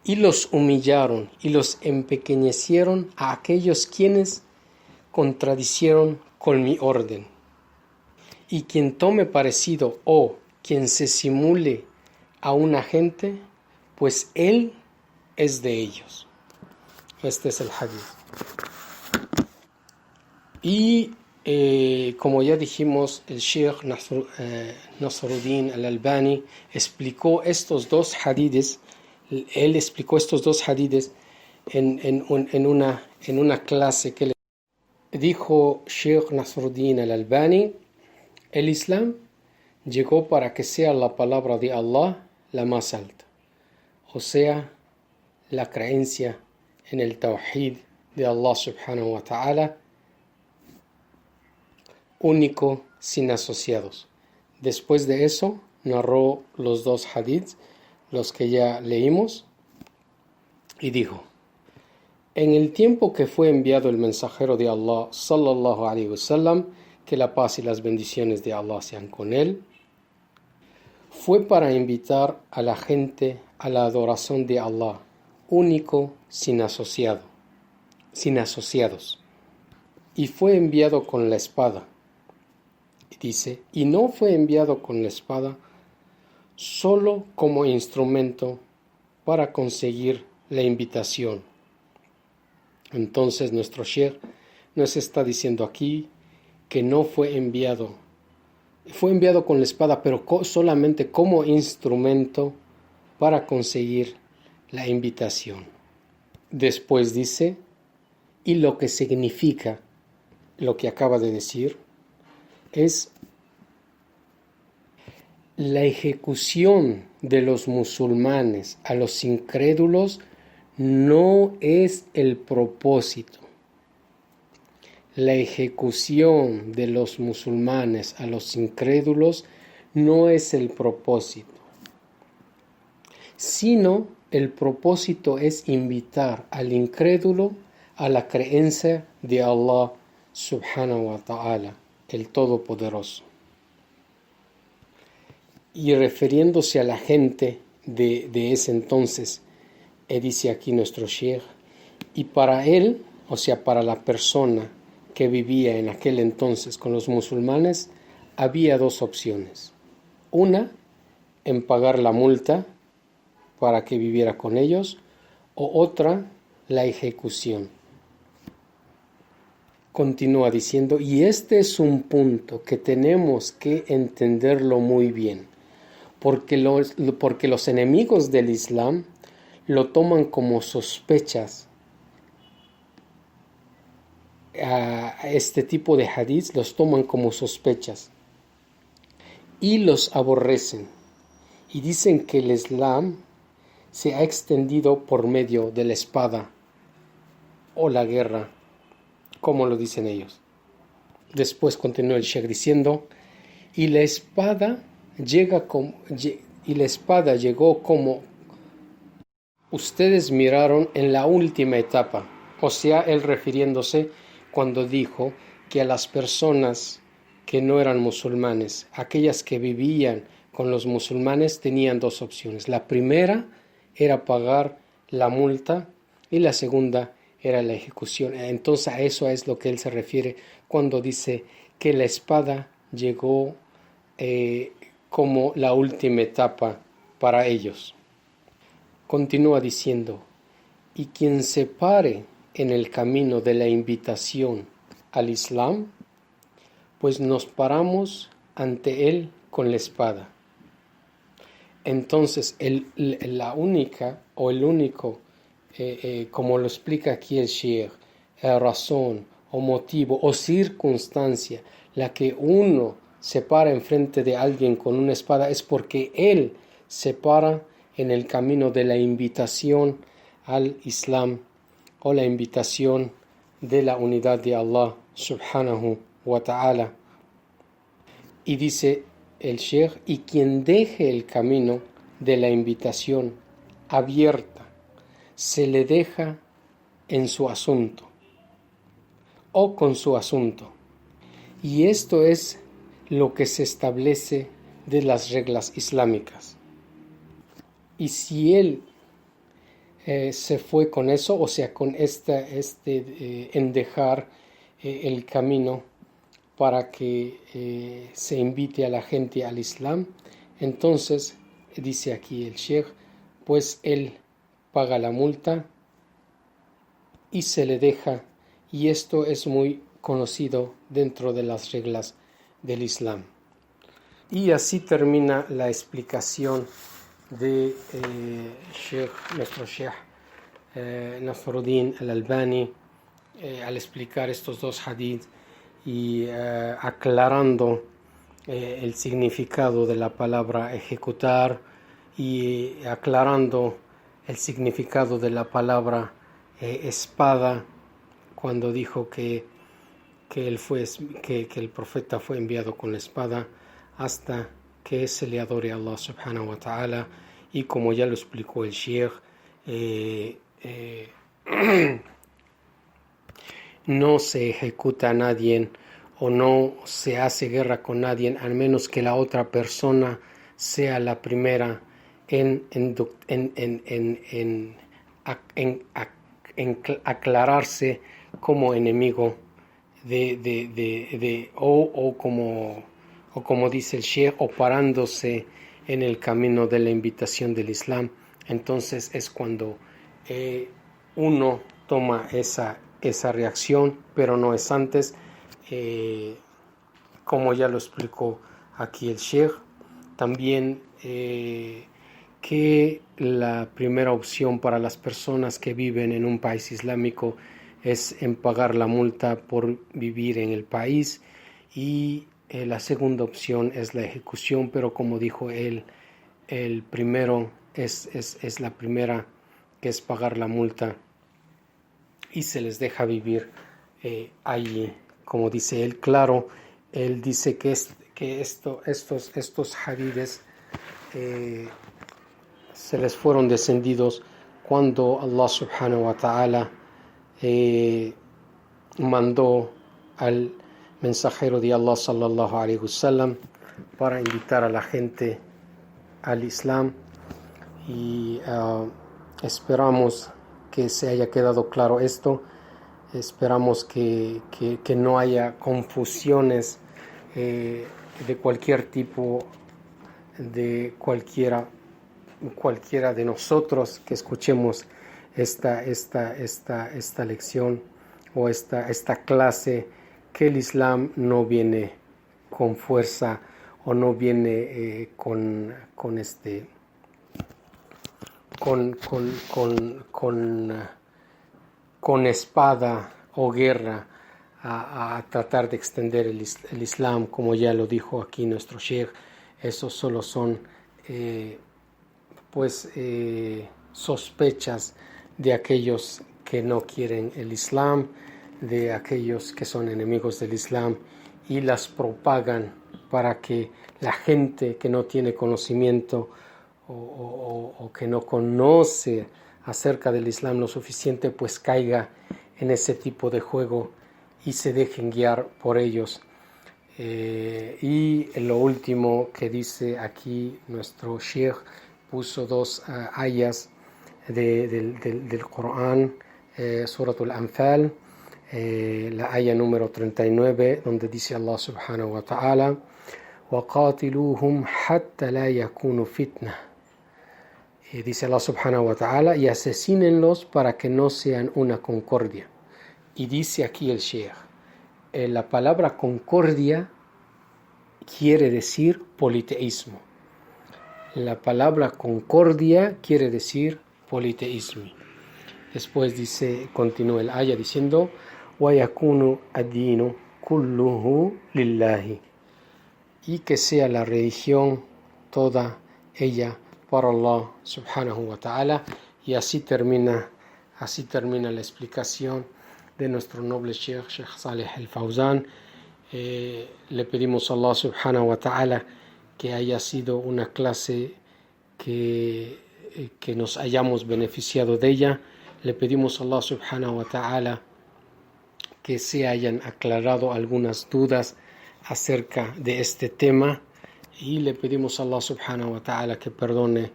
Y los humillaron y los empequeñecieron a aquellos quienes contradicieron con mi orden. Y quien tome parecido o quien se simule a una gente, pues él es de ellos. Este es el hadith. Y como ya dijimos, el Sheikh Nasruddin al-Albani explicó estos dos hadiths. Él explicó estos dos hadiths en una clase que le dijo Sheikh Nasruddin al-Albani: el Islam llegó para que sea la palabra de Allah la más alta, o sea, la creencia en el Tawhid de Allah subhanahu wa ta'ala, único, sin asociados. Después de eso, narró los dos hadiths, los que ya leímos, y dijo: en el tiempo que fue enviado el mensajero de Allah, sallallahu alayhi wasallam, que la paz y las bendiciones de Allah sean con él, fue para invitar a la gente a la adoración de Allah, único, sin asociados, y fue enviado con la espada. Dice: y no fue enviado con la espada solo como instrumento para conseguir la invitación. Entonces nuestro Sheikh nos está diciendo aquí que no fue enviado con la espada, pero solamente como instrumento para conseguir la invitación. Después dice: y lo que significa lo que acaba de decir es la ejecución de los musulmanes a los incrédulos no es el propósito. La ejecución de los musulmanes a los incrédulos no es el propósito, sino el propósito es invitar al incrédulo a la creencia de Allah subhanahu wa ta'ala, el Todopoderoso. Y refiriéndose a la gente de ese entonces, dice aquí nuestro Sheikh: y para él, o sea, para la persona que vivía en aquel entonces con los musulmanes, había dos opciones. Una, en pagar la multa para que viviera con ellos, o otra, la ejecución. Continúa diciendo: y este es un punto que tenemos que entenderlo muy bien, porque los enemigos del Islam lo toman como sospechas. A este tipo de hadiths los toman como sospechas y los aborrecen, y dicen que el Islam se ha extendido por medio de la espada o la guerra, como lo dicen ellos. Después continuó el Sheikh diciendo, y la espada llegó como ustedes miraron en la última etapa. O sea, él refiriéndose cuando dijo que a las personas que no eran musulmanes, aquellas que vivían con los musulmanes, tenían dos opciones. La primera era pagar la multa y la segunda era la ejecución. Entonces a eso es lo que él se refiere cuando dice que la espada llegó como la última etapa para ellos. Continúa diciendo, y quien se pare en el camino de la invitación al Islam, pues nos paramos ante él con la espada. Entonces la única o el único, como lo explica aquí el Sheikh, razón o motivo o circunstancia, la que uno se para enfrente de alguien con una espada es porque él se para en el camino de la invitación al Islam o la invitación de la unidad de Allah subhanahu wa ta'ala. Y dice el Sheikh, y quien deje el camino de la invitación abierta, se le deja en su asunto o con su asunto. Y esto es lo que se establece de las reglas islámicas. Y si él se fue con eso, o sea, con en dejar el camino para que se invite a la gente al Islam, entonces, dice aquí el Sheikh, pues él paga la multa y se le deja, y esto es muy conocido dentro de las reglas del Islam. Y así termina la explicación de nuestro Sheikh Nasruddin al-Albani al explicar estos dos hadith y aclarando el significado de la palabra ejecutar y aclarando el significado de la palabra espada cuando dijo que el profeta fue enviado con la espada hasta que se le adore a Allah subhanahu wa ta'ala, y como ya lo explicó el Sheikh, no se ejecuta a nadie o no se hace guerra con nadie al menos que la otra persona sea la primera en aclararse como enemigo o como dice el Sheikh, o parándose en el camino de la invitación del Islam. Entonces es cuando uno toma esa reacción, pero no es antes, como ya lo explicó aquí el Sheikh. También que la primera opción para las personas que viven en un país islámico es en pagar la multa por vivir en el país, y la segunda opción es la ejecución, pero como dijo él, el primero es la primera, que es pagar la multa y se les deja vivir allí, como dice él. Claro, él dice que estos hadiths se les fueron descendidos cuando Allah subhanahu wa ta'ala mandó al mensajero de Allah sallallahu alaihi wasallam para invitar a la gente al Islam, y esperamos que se haya quedado claro esto. Esperamos que no haya confusiones de cualquier tipo de cualquiera de nosotros que escuchemos esta lección o esta clase, que el Islam no viene con fuerza o no viene con espada o guerra a tratar de extender el Islam, como ya lo dijo aquí nuestro Sheikh. Esos solo son sospechas de aquellos que no quieren el Islam, de aquellos que son enemigos del Islam y las propagan para que la gente que no tiene conocimiento o que no conoce acerca del Islam lo suficiente, pues caiga en ese tipo de juego y se dejen guiar por ellos. Y lo último que dice aquí nuestro Sheikh, puso dos ayas del Corán, Surat al-Anfal, la aya número 39, donde dice Allah subhanahu wa ta'ala: وَقَاتِلُوهُمْ حَتَّى لَا يَكُونُوا فِتْنَةً. Dice Allah subhanahu wa ta'ala, y asesínenlos para que no sean una concordia. Y dice aquí el Sheikh, la palabra concordia quiere decir politeísmo. La palabra concordia quiere decir politeísmo. Después dice, continúa el aya diciendo: وَيَكُونُ الدِّينُ كُلُّهُ لِلَّهِ. Y que sea la religión toda ella para Allah subhanahu wa ta'ala. Y así termina la explicación de nuestro noble Sheikh Saleh al-Fawzan. Le pedimos a Allah subhanahu wa ta'ala que haya sido una clase que nos hayamos beneficiado de ella. Le pedimos a Allah subhanahu wa ta'ala que se hayan aclarado algunas dudas acerca de este tema, y le pedimos a Allah subhanahu wa ta'ala que perdone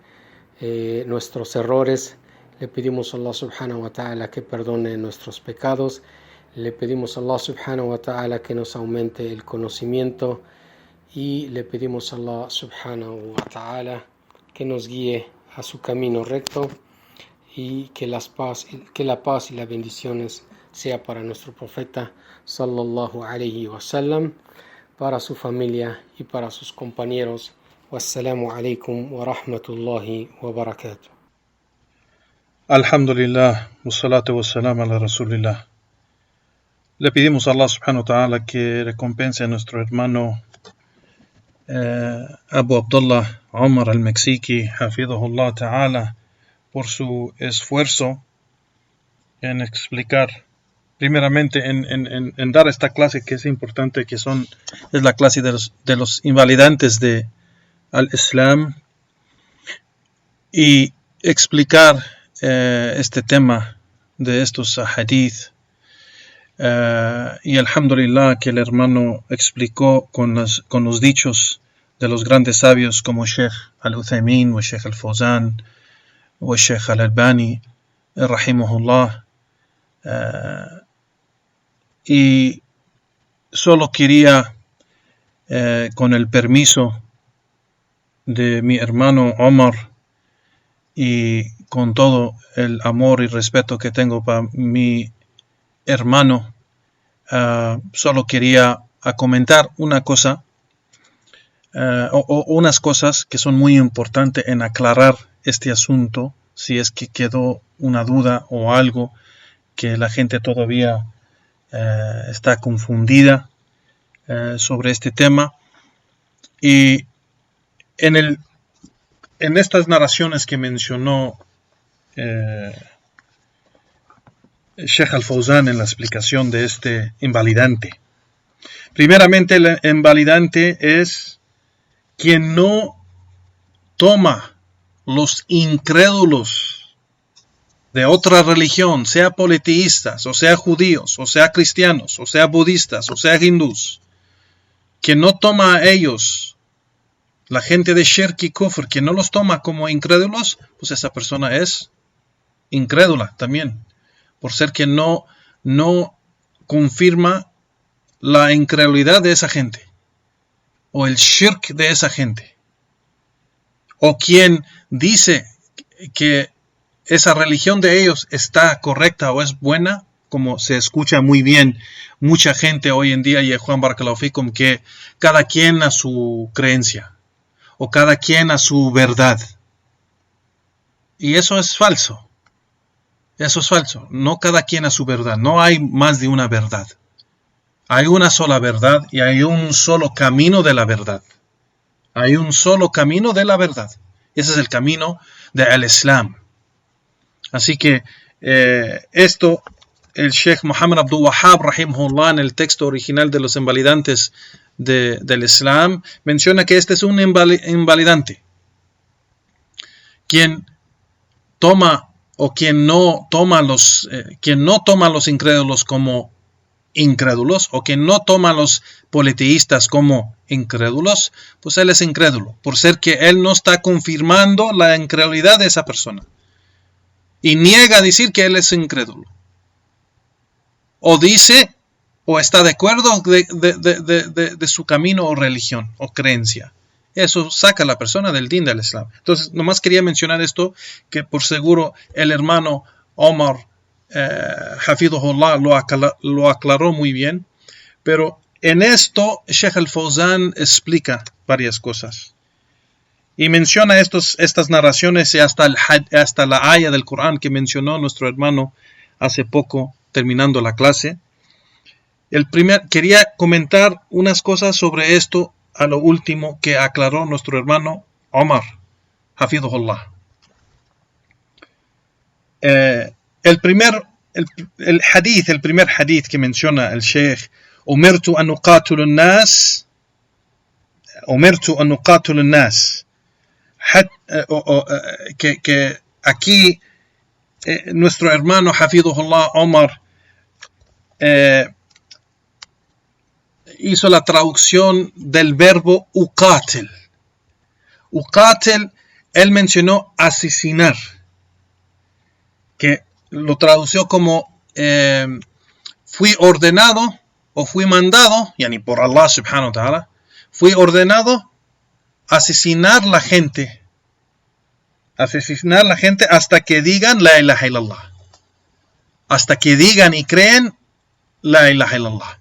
nuestros errores. Le pedimos a Allah subhanahu wa ta'ala que perdone nuestros pecados. Le pedimos a Allah subhanahu wa ta'ala que nos aumente el conocimiento, y le pedimos a Allah subhanahu wa ta'ala que nos guíe a su camino recto, y que la paz y las bendiciones sea para nuestro profeta sallallahu alayhi wa sallam, para su familia y para sus compañeros. Wassalamu alaikum wa rahmatullahi wa barakatuh. Alhamdulillah, wassalatu wassalam ala rasulillah. Le pedimos a Allah subhanahu wa ta'ala que recompense a nuestro hermano Abu Abdullah Omar al-Meksiki, hafidhahullah ta'ala, por su esfuerzo en explicar, primeramente en dar esta clase que es importante, que es la clase de los invalidantes de al-Islam, y explicar este tema de estos hadith. Y alhamdulillah que el hermano explicó con los dichos de los grandes sabios como Sheikh al-Uthaymin o Sheikh al-Fawzan o Sheikh al-Albani rahimahullah. Y solo quería, con el permiso de mi hermano Omar y con todo el amor y respeto que tengo para mi hermano, solo quería comentar una cosa, o unas cosas que son muy importantes en aclarar este asunto, si es que quedó una duda o algo que la gente todavía está confundida sobre este tema. Y en estas narraciones que mencionó Sheikh al-Fawzan en la explicación de este invalidante, primeramente el invalidante es quien no toma los incrédulos de otra religión, sea politeístas, o sea judíos, o sea cristianos, o sea budistas, o sea hindús, que no toma a ellos, la gente de shirk y kufr, que no los toma como incrédulos, pues esa persona es incrédula también, por ser que no confirma la incredulidad de esa gente, o el shirk de esa gente, o quien dice que esa religión de ellos está correcta o es buena, como se escucha muy bien mucha gente hoy en día, y Juan Barakallahu Fikum, que cada quien a su creencia, o cada quien a su verdad. Y eso es falso. Eso es falso. No cada quien a su verdad. No hay más de una verdad. Hay una sola verdad y hay un solo camino de la verdad. Hay un solo camino de la verdad. Ese es el camino del Islam. Así que esto el Sheikh Muhammad Abdul Wahhab rahimahullah en el texto original de los invalidantes del Islam menciona que este es un invalidante. Quien toma o quien no toma a los incrédulos como incrédulos, o quien no toma a los politeístas como incrédulos, pues él es incrédulo, por ser que él no está confirmando la incredulidad de esa persona y niega a decir que él es incrédulo, o dice o está de acuerdo de su camino o religión o creencia. Eso saca a la persona del din del Islam. Entonces, nomás quería mencionar esto, que por seguro el hermano Omar Hafidhullah lo aclaró muy bien, pero en esto Sheikh Al-Fawzan explica varias cosas y menciona estas narraciones y hasta la aya del Corán que mencionó nuestro hermano hace poco terminando la clase. Quería comentar unas cosas sobre esto a lo último que aclaró nuestro hermano Omar Hafidhullah. El primer hadith que menciona el Sheikh, umirtu an nuqatilu an-nas, que aquí nuestro hermano Hafidhullah Omar hizo la traducción del verbo uqatil. Uqatil, él mencionó asesinar, que lo tradució como fui ordenado o fui mandado, yani por Allah subhanahu wa ta'ala, fui ordenado a asesinar la gente hasta que digan la ilaha illallah, hasta que digan y creen la ilaha illallah.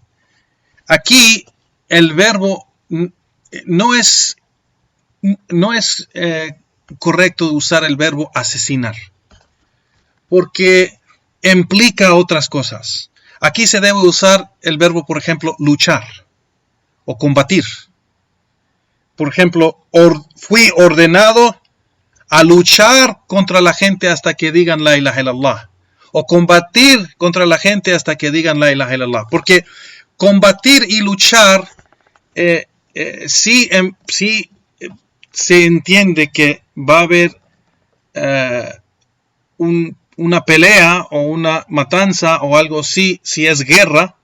Aquí el verbo no es correcto usar el verbo asesinar, porque implica otras cosas. Aquí se debe usar el verbo, por ejemplo, luchar o combatir. Por ejemplo, fui ordenado a luchar contra la gente hasta que digan la ilaha illallah, o combatir contra la gente hasta que digan la ilaha illallah, porque combatir y luchar sí se entiende que va a haber una pelea o una matanza o algo así, si es guerra,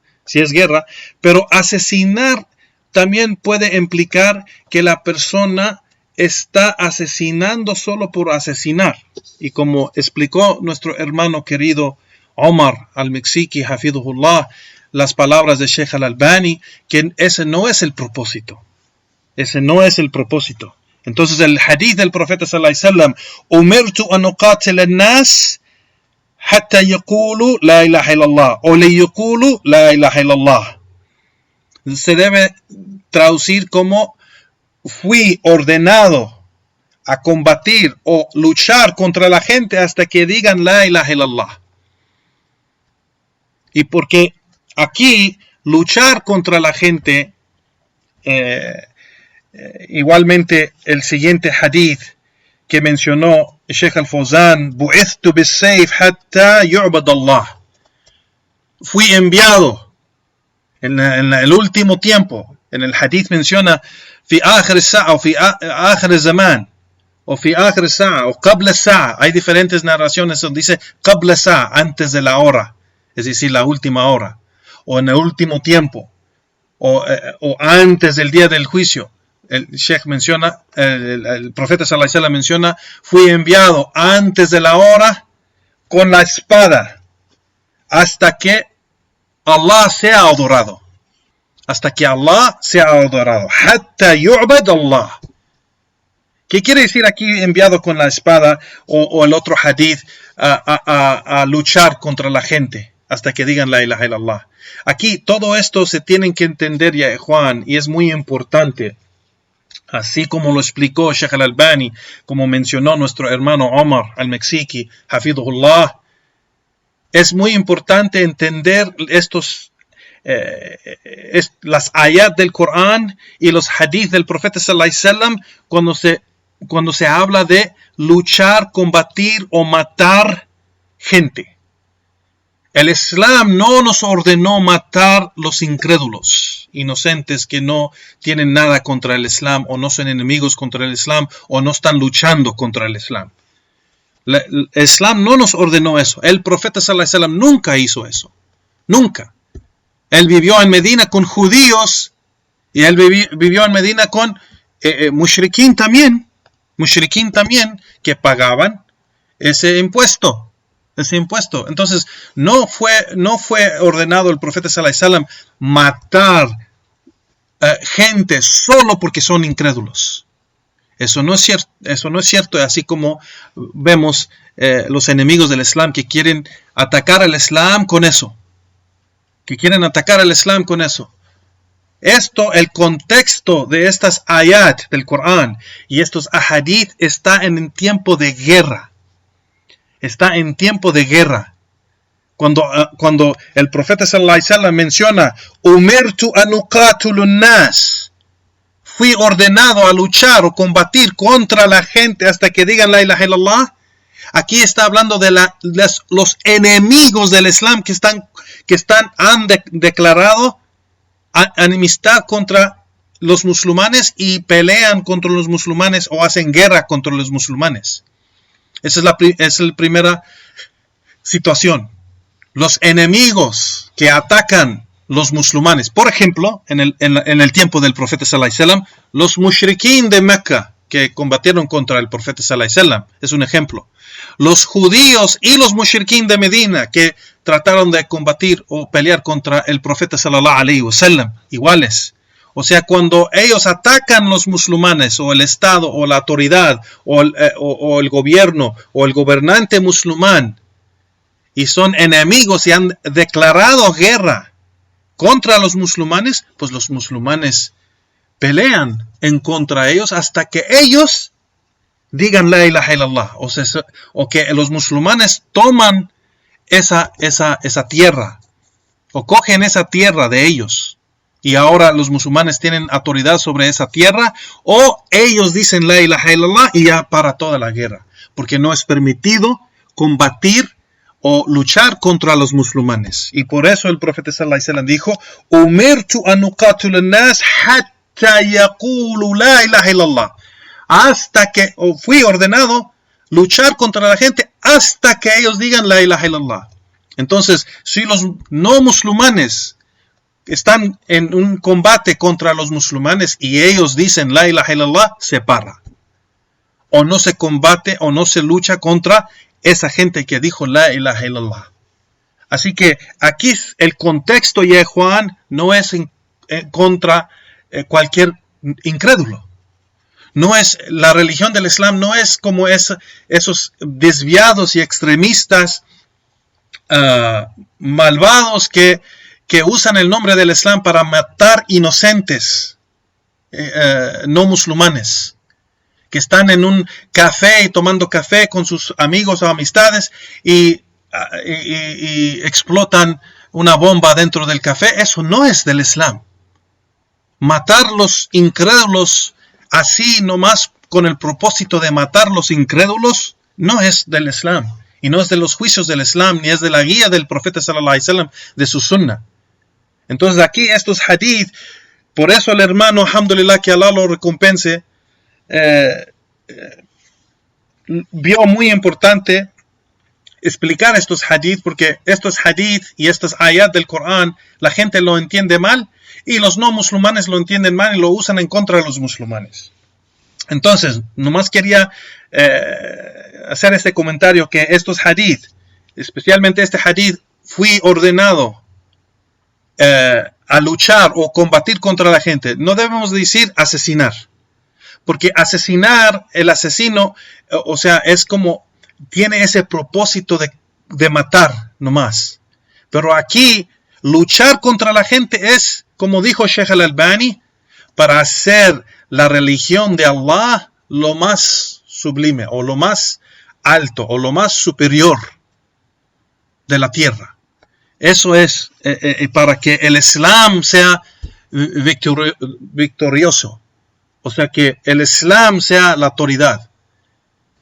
pero asesinar también puede implicar que la persona está asesinando solo por asesinar. Y como explicó nuestro hermano querido Omar al-Meksiki, Hafidhullah, las palabras de Sheikh Al-Albani, que ese no es el propósito. Entonces el hadith del profeta sallallahu alaihi wasallam, umirtu an uqatil an-nas hatta yaqulu la ilaha illallah o li yaqulu la ilaha illallah, se debe traducir como fui ordenado a combatir o luchar contra la gente hasta que digan la ilaha illallah. Y porque aquí luchar contra la gente, igualmente el siguiente hadith que mencionó el Sheikh Al-Fawzan, bu'ithtu bis-sayf hatta yu'bad Allah, fui enviado en el último tiempo. En el hadith menciona fi akhir sa'a o fi akhir zaman o fi akhir sa'a o qabla sa'a. Hay diferentes narraciones donde dice qabla sa'a, antes de la hora, es decir, la última hora, o en el último tiempo, o antes del día del juicio. El Sheikh menciona, el profeta sallallahu alaihi wasallam menciona, fui enviado antes de la hora con la espada hasta que Allah sea adorado. Hatta yu'bad Allah. ¿Qué quiere decir aquí enviado con la espada o el otro hadith a luchar contra la gente hasta que digan la ilaha illallah? Aquí todo esto se tienen que entender, ya Juan, y es muy importante. Así como lo explicó Sheikh Al-Albani, como mencionó nuestro hermano Omar al-Meksiki, Hafidhullah, es muy importante entender las ayat del Corán y los hadith del profeta sallallahu alaihi wasallam cuando se habla de luchar, combatir o matar gente. El Islam no nos ordenó matar los incrédulos, inocentes que no tienen nada contra el Islam, o no son enemigos contra el Islam, o no están luchando contra el Islam. El Islam no nos ordenó eso. El profeta sallallahu alaihi wasallam nunca hizo eso. Nunca. Él vivió en Medina con judíos, y él vivió en Medina con mushrikín también, que pagaban ese impuesto. Entonces, no fue ordenado el profeta sallallahu alaihi wasallam matar gente solo porque son incrédulos. Eso no es cierto, así como vemos los enemigos del Islam que quieren atacar al Islam con eso. El contexto de estas ayat del Corán y estos ahadith está en tiempo de guerra. Cuando el profeta sallallahu alaihi wasallam menciona umirtu an uqatilun nas, fui ordenado a luchar o combatir contra la gente hasta que digan la ilaha illallah, aquí está hablando de los enemigos del Islam que han declarado enemistad contra los musulmanes y pelean contra los musulmanes o hacen guerra contra los musulmanes. Esa es la primera situación. Los enemigos que atacan los musulmanes. Por ejemplo, en el tiempo del profeta sallallahu alaihi wasallam, los mushrikín de Mecca que combatieron contra el profeta sallallahu alaihi wasallam, es un ejemplo. Los judíos y los mushrikín de Medina que trataron de combatir o pelear contra el profeta sallallahu alaihi wasallam, iguales. O sea, cuando ellos atacan los musulmanes, o el Estado, o la autoridad, o el gobierno, o el gobernante musulmán, y son enemigos y han declarado guerra contra los musulmanes, pues los musulmanes pelean en contra de ellos hasta que ellos digan la ilaha illallah, o que los musulmanes toman esa tierra, o cogen esa tierra de ellos. Y ahora los musulmanes tienen autoridad sobre esa tierra, o ellos dicen la ilaha illallah y ya para toda la guerra, porque no es permitido combatir o luchar contra los musulmanes. Y por eso el profeta sallallahu alaihi wasallam dijo: umirtu an uqatil an-nas hatta yaqulu la ilaha illallah. Fui ordenado luchar contra la gente hasta que ellos digan la ilaha illallah. Entonces, si los no musulmanes están en un combate contra los musulmanes y ellos dicen la ilaha illallah, se para. O no se combate o no se lucha contra esa gente que dijo la ilaha illallah. Así que aquí el contexto, ya Juan, no es contra cualquier incrédulo. No es la religión del Islam, no es como esos desviados y extremistas malvados que usan el nombre del Islam para matar inocentes no musulmanes, que están en un café y tomando café con sus amigos o amistades y explotan una bomba dentro del café. Eso no es del Islam. Matar los incrédulos así nomás con el propósito de matar los incrédulos no es del Islam, y no es de los juicios del Islam, ni es de la guía del profeta sallallahu alaihi wasallam, de su sunnah. Entonces aquí estos hadith, por eso el hermano, alhamdulillah, que Allah lo recompense, vio muy importante explicar estos hadith, porque estos hadith y estas ayat del Corán, la gente lo entiende mal, y los no musulmanes lo entienden mal y lo usan en contra de los musulmanes. Entonces, nomás quería hacer este comentario, que estos hadith, especialmente este hadith, fui ordenado a luchar o combatir contra la gente. No debemos decir asesinar, porque asesinar, el asesino, o sea, es como, tiene ese propósito de matar nomás. Pero aquí, luchar contra la gente es, como dijo Sheikh Al-Albani, para hacer la religión de Allah lo más sublime, o lo más alto, o lo más superior de la tierra. Eso es para que el Islam sea victorioso. O sea, que el Islam sea la autoridad.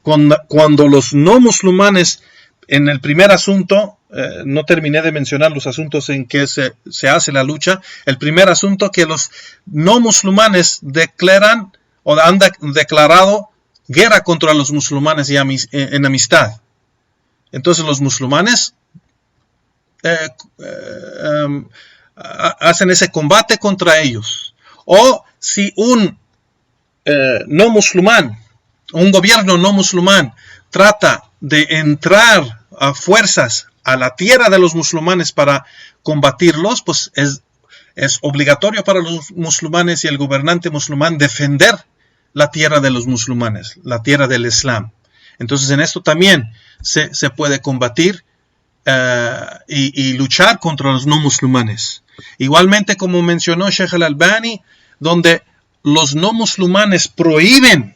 Cuando los no musulmanes, en el primer asunto, no terminé de mencionar los asuntos en que se hace la lucha. El primer asunto, que los no musulmanes declaran o han declarado guerra contra los musulmanes y en amistad. Entonces los musulmanes hacen ese combate contra ellos. O si un no musulmán, un gobierno no musulmán trata de entrar a fuerzas a la tierra de los musulmanes para combatirlos, pues es obligatorio para los musulmanes y el gobernante musulmán defender la tierra de los musulmanes, la tierra del Islam. Entonces en esto también se puede combatir y luchar contra los no musulmanes. Igualmente, como mencionó Sheikh al-Albani, donde los no musulmanes prohíben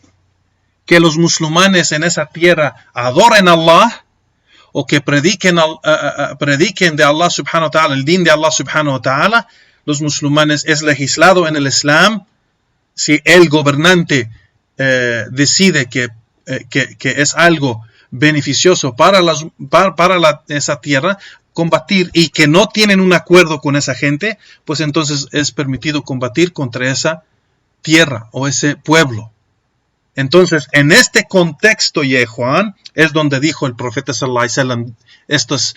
que los musulmanes en esa tierra adoren a Allah o que prediquen de Allah subhanahu wa ta'ala, el din de Allah subhanahu wa ta'ala, los musulmanes, es legislado en el Islam, si el gobernante decide que es algo beneficioso para esa tierra, combatir, y que no tienen un acuerdo con esa gente, pues entonces es permitido combatir contra esa tierra o ese pueblo. Entonces, en este contexto, Juan, es donde dijo el profeta sallallahu alaihi wasallam estos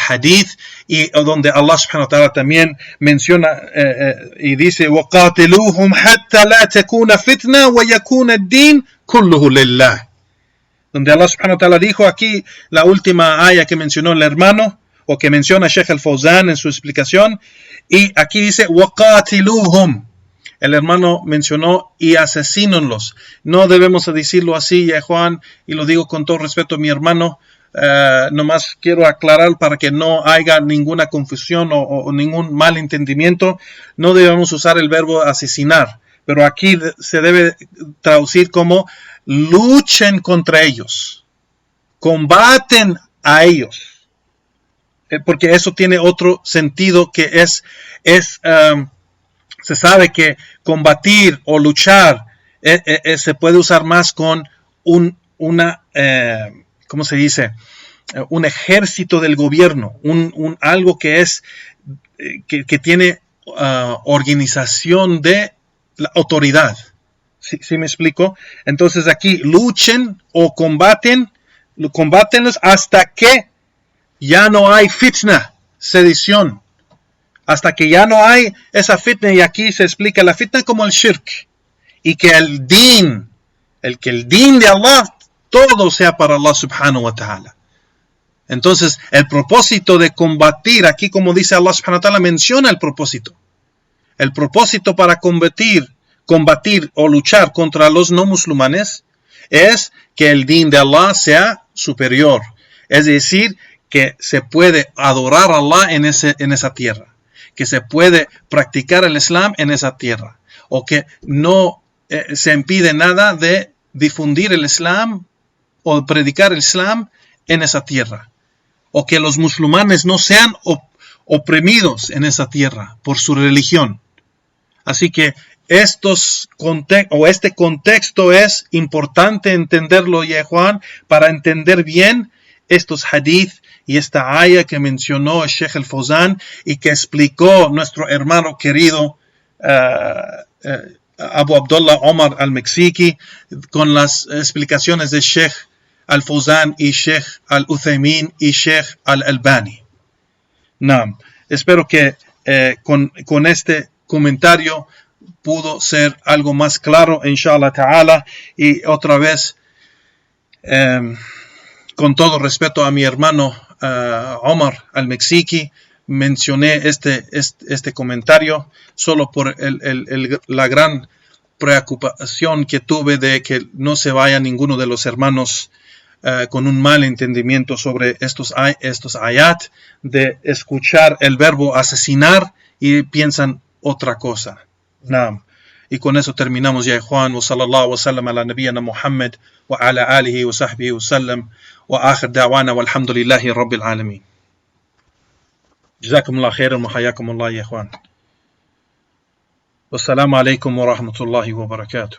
hadith, y donde Allah subhanahu wa ta'ala también menciona y dice: وَقَاتِلُوهُمْ حَتَّى لَا تَكُونَ فِتْنَةٌ وَيَكُونَ الدِّينُ كُلُّهُ لِلَّهِ. Donde Allah subhanahu wa ta'ala dijo aquí, la última aya que mencionó el hermano, o que menciona Sheikh al-Fawzan en su explicación, y aquí dice وَقَاتِلُوهُمْ. El hermano mencionó: y asesínenlos. No debemos decirlo así, ya Juan, y lo digo con todo respeto a mi hermano. Nomás quiero aclarar para que no haya ninguna confusión o ningún mal entendimiento. No debemos usar el verbo asesinar, pero aquí se debe traducir como luchen contra ellos, combaten a ellos, porque eso tiene otro sentido, que se sabe que combatir o luchar se puede usar más con ¿cómo se dice? Un ejército del gobierno, algo que que tiene organización de la autoridad. ¿Sí me explico? Entonces aquí luchen o combátenlos hasta que ya no hay fitna, sedición. Hasta que ya no hay esa fitna, y aquí se explica la fitna como el shirk, y que el din de Allah, todo sea para Allah subhanahu wa ta'ala. Entonces, el propósito de combatir, aquí como dice Allah subhanahu wa ta'ala, menciona el propósito. El propósito para combatir o luchar contra los no musulmanes es que el din de Allah sea superior. Es decir, que se puede adorar a Allah en esa tierra, que se puede practicar el Islam en esa tierra, o que no se impide nada de difundir el Islam o predicar el Islam en esa tierra, o que los musulmanes no sean oprimidos en esa tierra por su religión. Así que este contexto es importante entenderlo, ya Juan, para entender bien estos hadith y esta aya que mencionó el Sheikh al-Fawzan y que explicó nuestro hermano querido Abu Abdullah Omar al-Meksiki, con las explicaciones de Sheikh al-Fawzan y Sheikh al-Uthaymin y Sheikh al-Albani. Espero que con este comentario pudo ser algo más claro, inshallah ta'ala. Y otra vez, con todo respeto a mi hermano Omar al-Meksiki, mencioné este comentario solo por la gran preocupación que tuve de que no se vaya ninguno de los hermanos con un mal entendimiento sobre estos ayat, de escuchar el verbo asesinar y piensan otra cosa. Y con eso terminamos, ya Juan. Wa sallallahu wa sallam ala nabiyyina Muhammad wa ala alihi wa sahbihi wa sallam, wa akhir da'wana walhamdulillahi rabbil alamin. Jazakumullah khairan wa hayakumullah, ya Juan. Wassalamu alaikum wa rahmatullahi wa barakatuh.